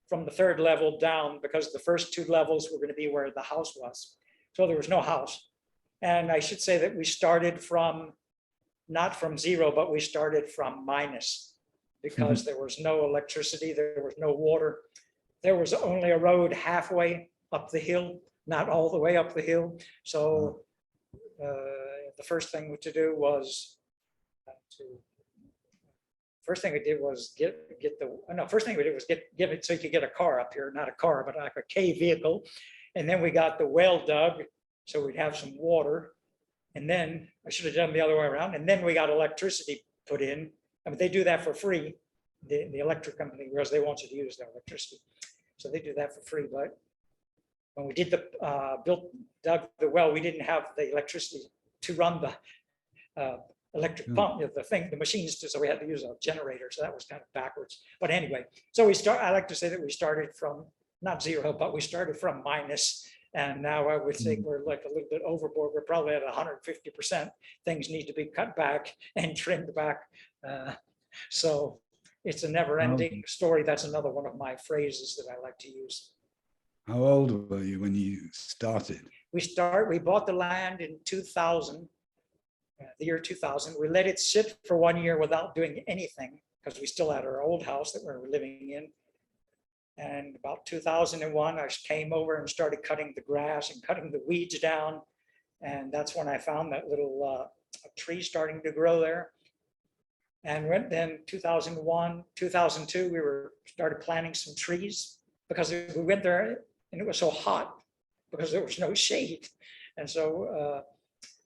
from the third level down, because the first 2 levels were going to be where the house was. So there was no house. And I should say that we started from, not from 0, but we started from minus, because there was no electricity, there was no water. There was only a road halfway up the hill, not all the way up the hill. So the first thing to do was first thing we did was give it so you could get a car up here, not a car, but like a K vehicle. And then we got the well dug, so we'd have some water. And then I should have done the other way around. And then we got electricity put in. I mean, they do that for free, the electric company, because they want you to use their electricity. So they do that for free. But when we did dug the well, we didn't have the electricity to run the electric pump, the machines, so we had to use a generator. So that was kind of backwards. But anyway, so I like to say that we started from not 0, but we started from minus. And now I would think we're like a little bit overboard. We're probably at 150%. Things need to be cut back and trimmed back. So it's a never-ending story. That's another one of my phrases that I like to use. How old were you when you started? We bought the land in 2000, the year 2000. We let it sit for 1 year without doing anything, because we still had our old house that we were living in. And about 2001, I came over and started cutting the grass and cutting the weeds down. And that's when I found that little tree starting to grow there. And then 2001, 2002, we started planting some trees, because we went there and it was so hot because there was no shade. And so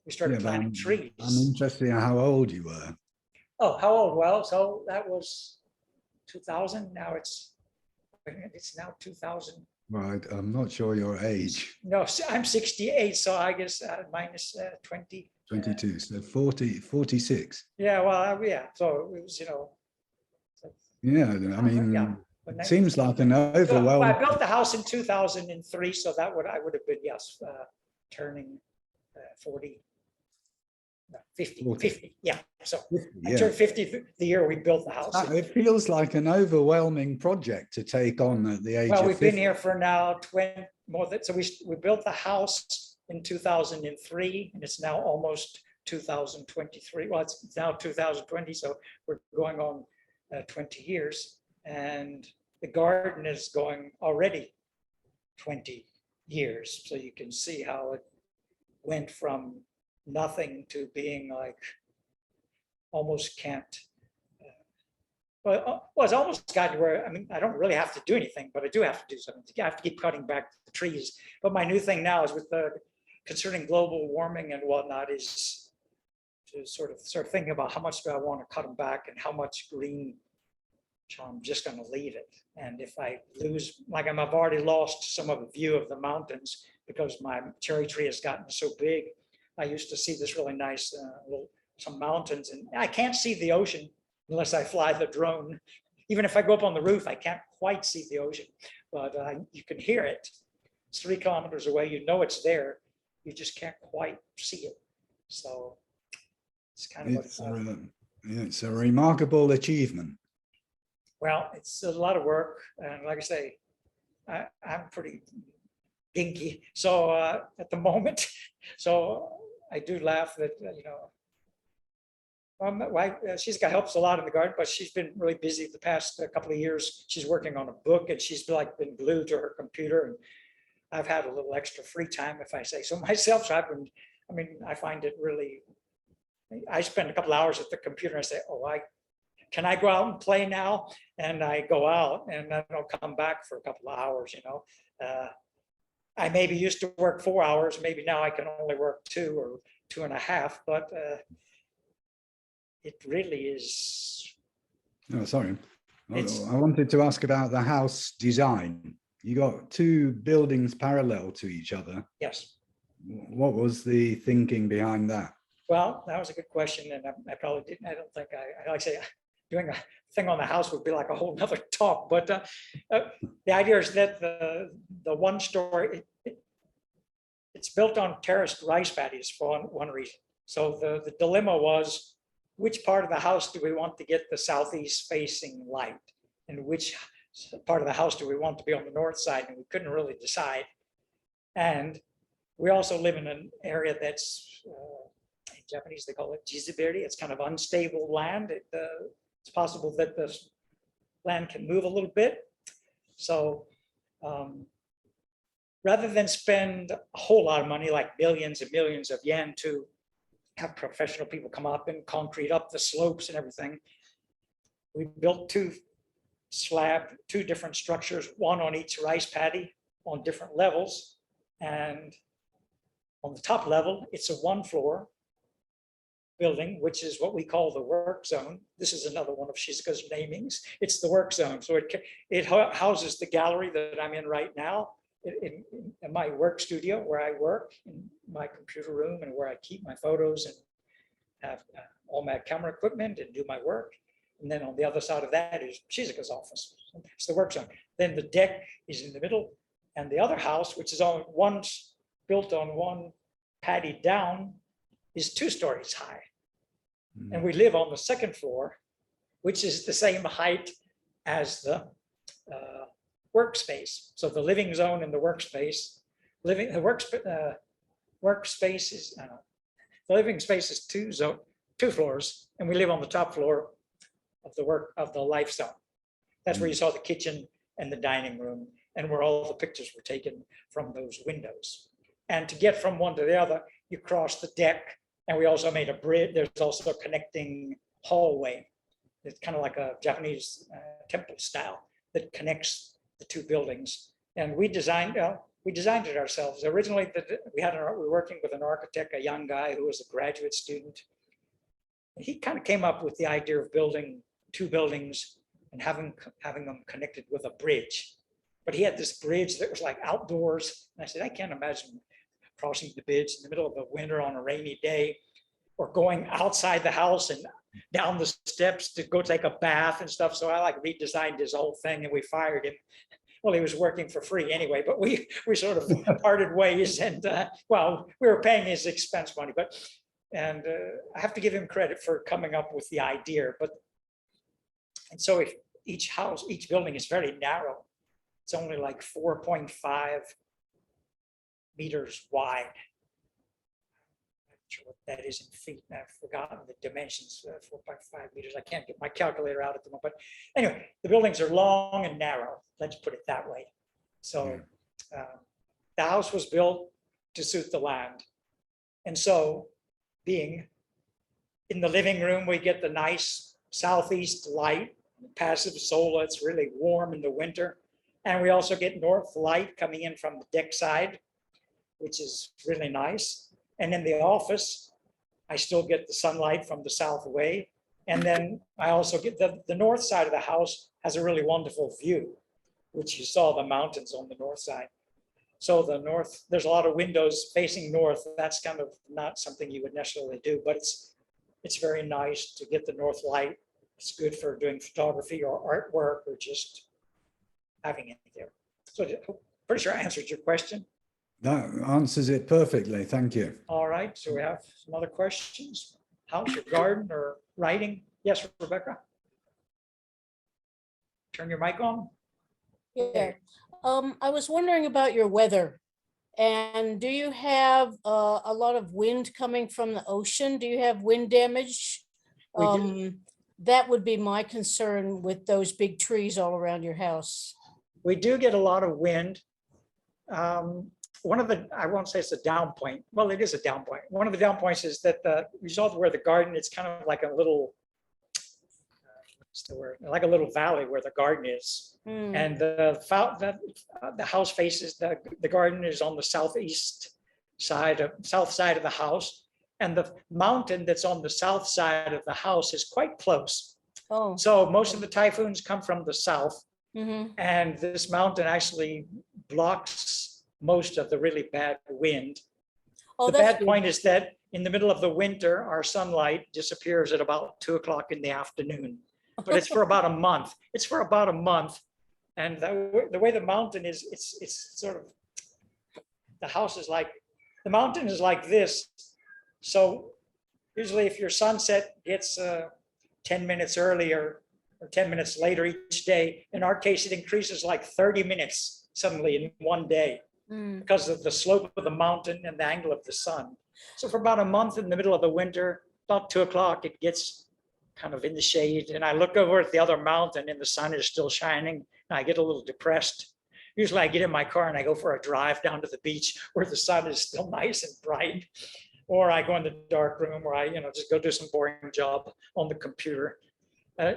we started planting trees. I'm interested in how old you were. Oh, how old? Well, so that was 2000. Now it's now 2000. Right, I'm not sure your age. No, I'm 68, so I guess minus 20. 22, so 46. Yeah, well, yeah, so it was, Yeah, I mean, it seems like an overwhelming. I built the house in 2003, so I would have been, yes, turning 40. No, 50, yeah. So 50, yeah. I turned 50 the year we built the house. It feels like an overwhelming project to take on at the age of 50. Well, we've been here for now so we built the house in 2003, and it's now almost 2023. Well, it's now 2020, so we're going on 20 years. And the garden is going already 20 years. So you can see how it went from nothing to being like almost can't. Well, it's almost got to where, I mean, I don't really have to do anything, but I do have to do something. I have to keep cutting back the trees. But my new thing now is with concerning global warming and whatnot is to sort of thinking about how much do I want to cut them back and how much green. So I'm just going to leave it. And if I lose, like I've already lost some of the view of the mountains because my cherry tree has gotten so big. I used to see this really nice some mountains, and I can't see the ocean unless I fly the drone. Even if I go up on the roof, I can't quite see the ocean, but you can hear it. It's 3 kilometers away. You know it's there. You just can't quite see it. So it's kind of it's a remarkable achievement. Well, it's a lot of work, and like I say, I'm pretty dinky. So at the moment, so I do laugh that my wife, she's got helps a lot in the garden, but she's been really busy the past couple of years. She's working on a book, and she's like been glued to her computer. And I've had a little extra free time, if I say so myself. So I find it really. I spend a couple of hours at the computer and I say, can I go out and play now? And I go out and then I'll come back for a couple of hours, I maybe used to work 4 hours, maybe now I can only work 2 or 2.5, but it really is. Oh, sorry. I wanted to ask about the house design. You got 2 buildings parallel to each other. Yes. What was the thinking behind that? Well, that was a good question, and I probably didn't. I don't think I like to say doing a thing on the house would be like a whole nother talk, but the idea is that the one story, it's built on terraced rice paddies for one reason. So the dilemma was, which part of the house do we want to get the southeast facing light? And which part of the house do we want to be on the north side? And we couldn't really decide. And we also live in an area that's, in Japanese, they call it jizuberi. It's kind of unstable land. It's possible that the land can move a little bit. So rather than spend a whole lot of money, like millions and millions of yen, to have professional people come up and concrete up the slopes and everything, we built two different structures, one on each rice paddy on different levels. And on the top level, it's a 1-floor building, which is what we call the work zone. This is another one of Shizuka's namings. It's the work zone. So it houses the gallery that I'm in right now, in my work studio where I work, in my computer room, and where I keep my photos and have all my camera equipment and do my work. And then on the other side of that is Shizuka's office. It's the work zone. Then the deck is in the middle, and the other house, which is built on one paddy down, is 2 stories high. And we live on the 2nd floor, which is the same height as the workspace. So the living zone and the workspace, the living space is 2 floors, and we live on the top floor of the life zone. That's where you saw the kitchen and the dining room, and where all the pictures were taken from those windows. And to get from one to the other, you cross the deck, and we also made a bridge. There's also a connecting hallway. It's kind of like a Japanese temple style that connects the 2 buildings. And we designed it ourselves. Originally, we were working with an architect, a young guy who was a graduate student. He kind of came up with the idea of building 2 buildings and having them connected with a bridge. But he had this bridge that was like outdoors. And I said, I can't imagine crossing the bridge in the middle of the winter on a rainy day, or going outside the house and down the steps to go take a bath and stuff. So I redesigned his whole thing, and we fired him. Well, he was working for free anyway, but we sort of parted ways, and we were paying his expense money, and I have to give him credit for coming up with the idea. And so if each building is very narrow, it's only like 4.5 meters wide. I'm not sure what that is in feet. I've forgotten the dimensions, 4.5 meters. I can't get my calculator out at the moment. But anyway, the buildings are long and narrow. Let's put it that way. So the house was built to suit the land. And so being in the living room, we get the nice southeast light, passive solar. It's really warm in the winter. And we also get north light coming in from the deck side, which is really nice. And in the office, I still get the sunlight from the south away. And then I also get the north side of the house has a really wonderful view, which you saw the mountains on the north side. So the north, there's a lot of windows facing north. That's kind of not something you would necessarily do, but it's very nice to get the north light. It's good for doing photography or artwork, or just having it there. So I'm pretty sure I answered your question. That answers it perfectly. Thank you. All right. So we have some other questions. House or garden or writing? Yes, Rebecca. Turn your mic on. Yeah. I was wondering about your weather. And do you have a lot of wind coming from the ocean? Do you have wind damage? That would be my concern with those big trees all around your house. We do get a lot of wind. One of the, I won't say it's a down point. Well, it is a down point. One of the down points is that the result where the garden, it's kind of like a little, what's the word? Like a little valley where the garden is. And the house faces, the garden is on the south side of the house. And the mountain that's on the south side of the house is quite close. Oh. So most of the typhoons come from the south. And this mountain actually blocks most of the really bad wind. The bad point is that in the middle of the winter, our sunlight disappears at about 2 o'clock in the afternoon. but it's for about a month. It's for about a month. And the way the mountain is, it's sort of, the house is like, the mountain is like this. So usually if your sunset gets 10 minutes earlier or 10 minutes later each day, in our case, it increases like 30 minutes suddenly in one day because of the slope of the mountain and the angle of the sun. So for about a month in the middle of the winter, about 2 o'clock, it gets kind of in the shade. And I look over at the other mountain and the sun is still shining. And I get a little depressed. Usually I get in my car and I go for a drive down to the beach where the sun is still nice and bright. Or I go in the dark room where I, just go do some boring job on the computer. And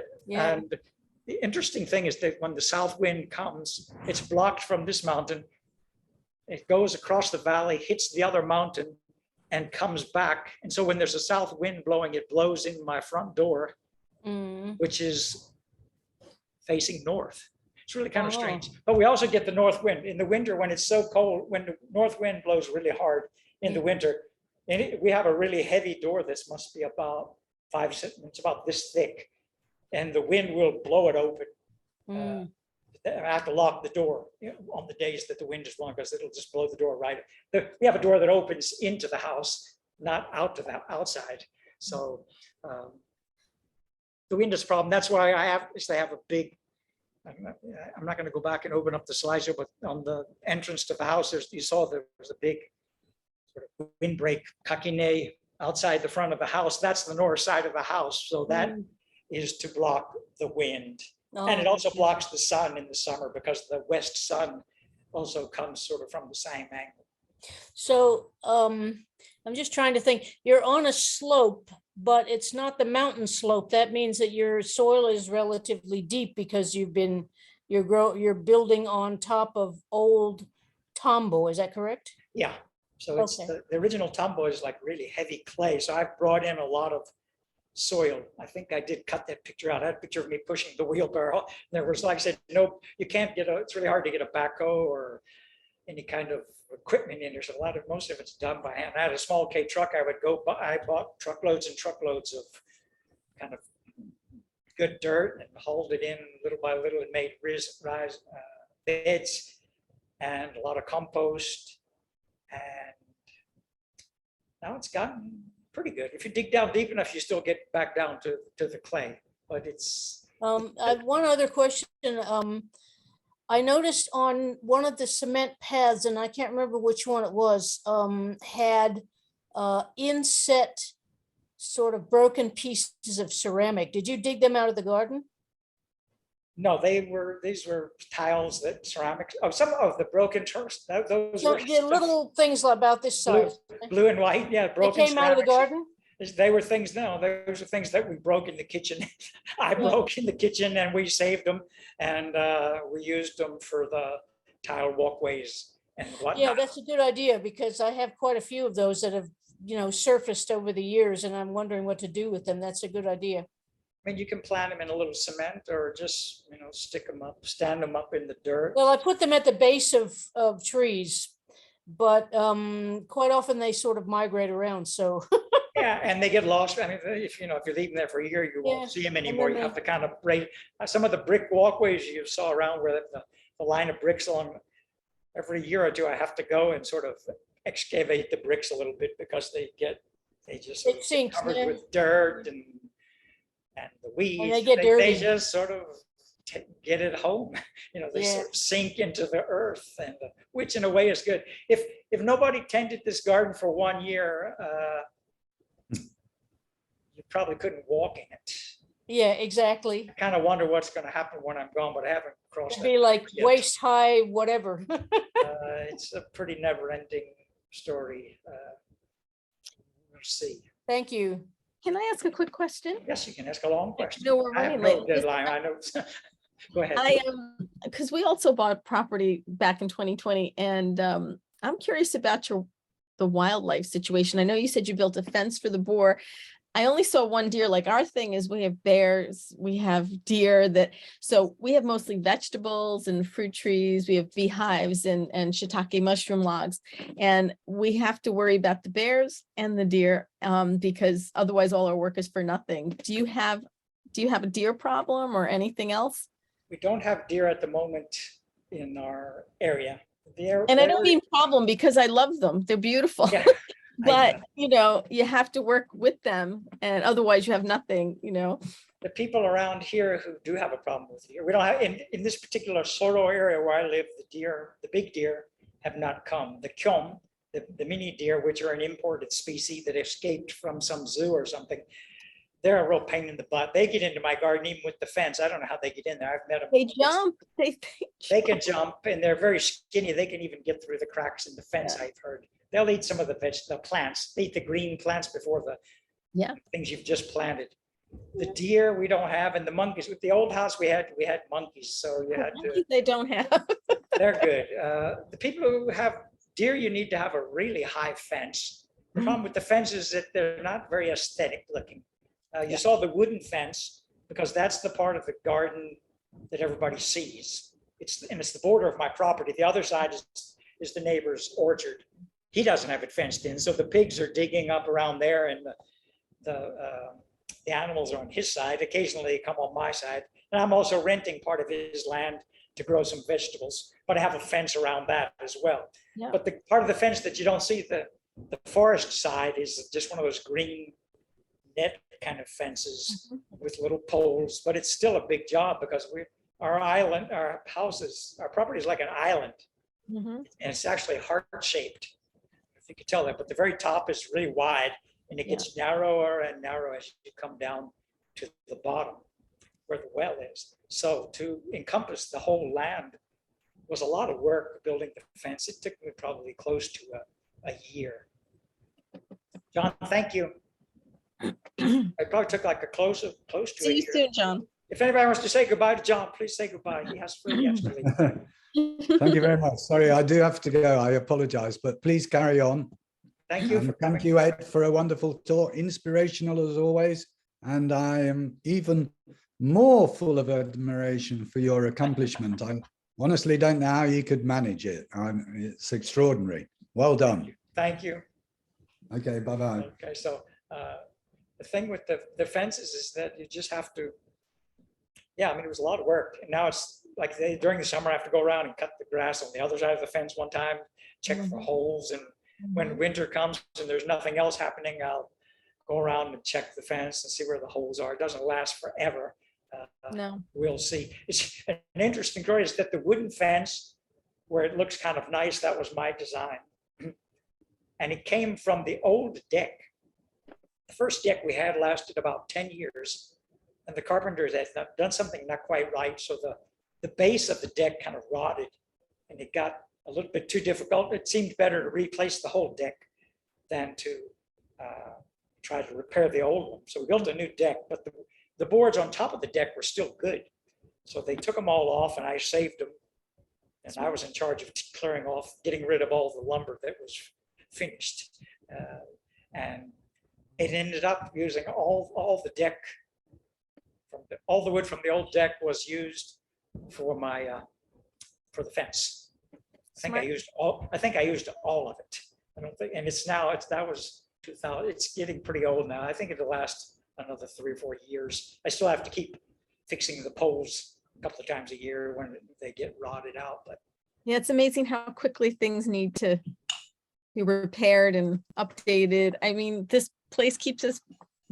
the interesting thing is that when the south wind comes, it's blocked from this mountain. It goes across the valley, hits the other mountain, and comes back. And so when there's a south wind blowing, it blows in my front door, which is facing north. It's really kind of strange. But we also get the north wind. In the winter, when it's so cold, when the north wind blows really hard in the winter, and we have a really heavy door that's must be about 5 centimeters, it's about this thick. And the wind will blow it open. I have to lock the door on the days that the wind is blowing because it'll just blow the door right. We have a door that opens into the house, not out to the outside. So the wind is a problem. That's why I have a big, I'm not going to go back and open up the slideshow, but on the entrance to the house, you saw there was a big sort of windbreak kakine outside the front of the house. That's the north side of the house. So that is to block the wind. And it also blocks the sun in the summer because the west sun also comes sort of from the same angle. So I'm just trying to think, you're on a slope, but it's not the mountain slope. That means that your soil is relatively deep because you're building on top of old tambo. Is that correct? Yeah. So it's the original tambo is like really heavy clay. So I've brought in a lot of soil. I think I did cut that picture out. I had a picture of me pushing the wheelbarrow. There was, like I said, nope, you can't it's really hard to get a backhoe or any kind of equipment in there. So most of it's done by hand. I had a small K truck. I bought truckloads and truckloads of kind of good dirt and hauled it in little by little and made beds and a lot of compost. And now it's gotten pretty good. If you dig down deep enough, you still get back down to the clay, but it's. I have one other question. I noticed on one of the cement paths, and I can't remember which one it was, had inset sort of broken pieces of ceramic. Did you dig them out of the garden? No, these were tiles that ceramics. Oh, some of the broken terrace. Those were the little things about this size. Blue and white. Yeah, broken. They came out of the garden. They were things. No, those are things that we broke in the kitchen. I broke in the kitchen, and we saved them, and we used them for the tile walkways and whatnot. Yeah, that's a good idea because I have quite a few of those that have surfaced over the years, and I'm wondering what to do with them. That's a good idea. I mean, you can plant them in a little cement or just, stick them up, stand them up in the dirt. Well, I put them at the base of trees, but quite often they sort of migrate around. So yeah, and they get lost. I mean, if you leave them there for a year, you won't see them anymore. You have to kind of break some of the brick walkways you saw around where the line of bricks along. Every year or two, I have to go and sort of excavate the bricks a little bit because they just sinks, covered with dirt and the weeds. And they get dirty. They just sort of get it home. They sort of sink into the earth, and which in a way is good. If nobody tended this garden for 1 year, you probably couldn't walk in it. Yeah, exactly. I kind of wonder what's going to happen when I'm gone, but I haven't crossed. It'd be like waist high, whatever. It's a pretty never-ending story. We'll see. Thank you. Can I ask a quick question? Yes, you can ask a long question. No, we're I have running no late. deadline. I know. Go ahead. Because we also bought property back in 2020, and I'm curious about the wildlife situation. I know you said you built a fence for the boar. I only saw one deer. Like our thing is we have bears, we have deer so we have mostly vegetables and fruit trees. We have beehives and shiitake mushroom logs, and we have to worry about the bears and the deer because otherwise all our work is for nothing. Do you have do you have a deer problem or anything else? We don't have deer at the moment in our area. And I don't mean problem because I love them. They're beautiful. Yeah, But, you know, you have to work with them and otherwise you have nothing, you know. the people around here who do have a problem with deer, we don't have, in this particular Solo area where I live, the deer, the big deer have not come. The kyom, the mini deer, which are an imported species that escaped from some zoo or something, they're a real pain in the butt. They get into my garden even with the fence. I don't know how they get in there. I've met them. They jump. They can jump and they're very skinny. They can even get through the cracks in the fence, Yeah. I've heard. They'll eat some of the plants. They eat the green plants before the Yeah. things you've just planted. The deer we don't have, and the monkeys. With the old house we had monkeys, so you had to. They don't have. They're good. The people who have deer, you need to have a really high fence. The problem with the fence is that they're not very aesthetic looking. You saw the wooden fence because that's the part of the garden that everybody sees. It's the border of my property. The other side is the neighbor's orchard. He doesn't have it fenced in, so the pigs are digging up around there, and the animals are on his side. Occasionally, they come on my side, and I'm also renting part of his land to grow some vegetables. But I have a fence around that as well. Yeah. But the part of the fence that you don't see, the forest side, is just one of those green net kind of fences with little poles. But it's still a big job because our property is like an island, and it's actually heart-shaped. If you could tell that, but the very top is really wide, and it gets narrower and narrower as you come down to the bottom where the well is. So to encompass the whole land was a lot of work building the fence. It took me probably close to a year. John, thank you. It probably took like close to a See you year. soon, John. If anybody wants to say goodbye to John, please say goodbye. He has to leave. Thank you very much. Sorry, I do have to go. I apologize, but please carry on. Thank you. And thank you, Ed, for a wonderful talk. Inspirational as always. And I am even more full of admiration for your accomplishment. I honestly don't know how you could manage it. It's extraordinary. Well done. Thank you. Okay, bye-bye. Okay, so the thing with the fences is that you just have to, I mean, it was a lot of work. And now it's like during the summer, I have to go around and cut the grass on the other side of the fence one time, check for holes. And when winter comes and there's nothing else happening, I'll go around and check the fence and see where the holes are. It doesn't last forever. No. We'll see. It's an interesting story is that the wooden fence, where it looks kind of nice, that was my design. And it came from the old deck. The first deck we had lasted about 10 years. And the carpenters had done something not quite right. So the base of the deck kind of rotted and it got a little bit too difficult. It seemed better to replace the whole deck than to try to repair the old one. So we built a new deck, but the boards on top of the deck were still good. So they took them all off and I saved them. And I was in charge of clearing off, getting rid of all the lumber that was finished. And it ended up using all the deck, all the wood from the old deck was used for for the fence. I think I used all of it. I don't think, and that was 2000. It's getting pretty old now. I think it'll last another 3 or 4 years. I still have to keep fixing the poles a couple of times a year when they get rotted out. But yeah, it's amazing how quickly things need to be repaired and updated. I mean, this place keeps us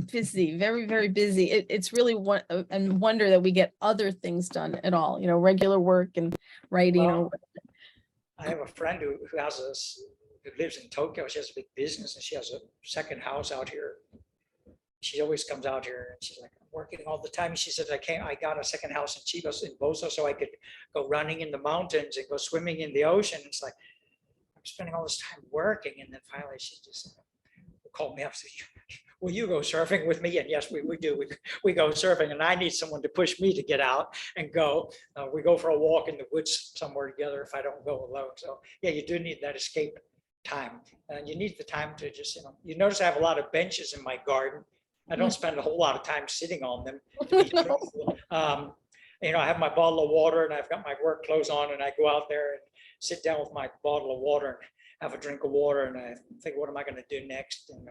busy, very, very busy. It's really a wonder that we get other things done at all, regular work and writing. Well, I have a friend who lives in Tokyo. She has a big business and she has a second house out here. She always comes out here and she's like, I'm working all the time. She said, I got a second house in Chibos in Boso so I could go running in the mountains and go swimming in the ocean. It's like, I'm spending all this time working. And then finally she just called me up and said, will you go surfing with me? And yes, we do. We go surfing and I need someone to push me to get out and go. We go for a walk in the woods somewhere together if I don't go alone. So yeah, you do need that escape time. And you need the time to just, you notice I have a lot of benches in my garden. I don't spend a whole lot of time sitting on them. I have my bottle of water and I've got my work clothes on and I go out there and sit down with my bottle of water and have a drink of water and I think, what am I going to do next? And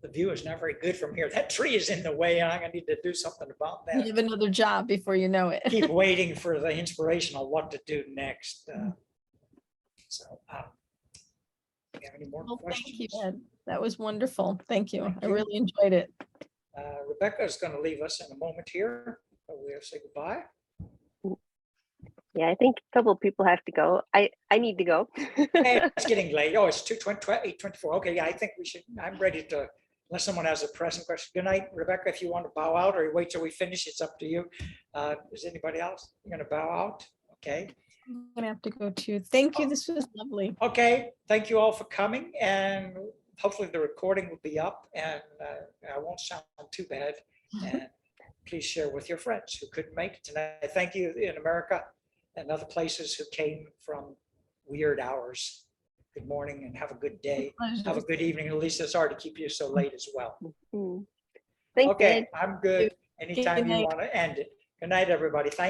the view is not very good from here. That tree is in the way, and I'm gonna need to do something about You that. have another job before you know it. Keep waiting for the inspiration on what to do next. So, do you have any more Well, thank you, questions? Ed. That was wonderful. Thank you. Thank I you. really enjoyed it. Rebecca is going to leave us in a moment here. But we'll say goodbye. Yeah, I think a couple of people have to go. I need to go. Hey, it's getting late. Oh, it's 8:24. Okay, yeah, I think we should, I'm ready to, unless someone has a pressing question. Good night, Rebecca. If you want to bow out or wait till we finish, it's up to you. Is anybody else going to bow out? Okay. I'm gonna have to go too. Thank you. This was lovely. Okay, thank you all for coming, and hopefully the recording will be up and I won't sound too bad. And please share with your friends who couldn't make it tonight. Thank you in America and other places who came from weird hours. Good morning and have a good day. Have a good evening. At least it's hard to keep you so late as well. Thanks, Okay, Ed. I'm good. Anytime you night. want to end it. Good night, everybody. Thank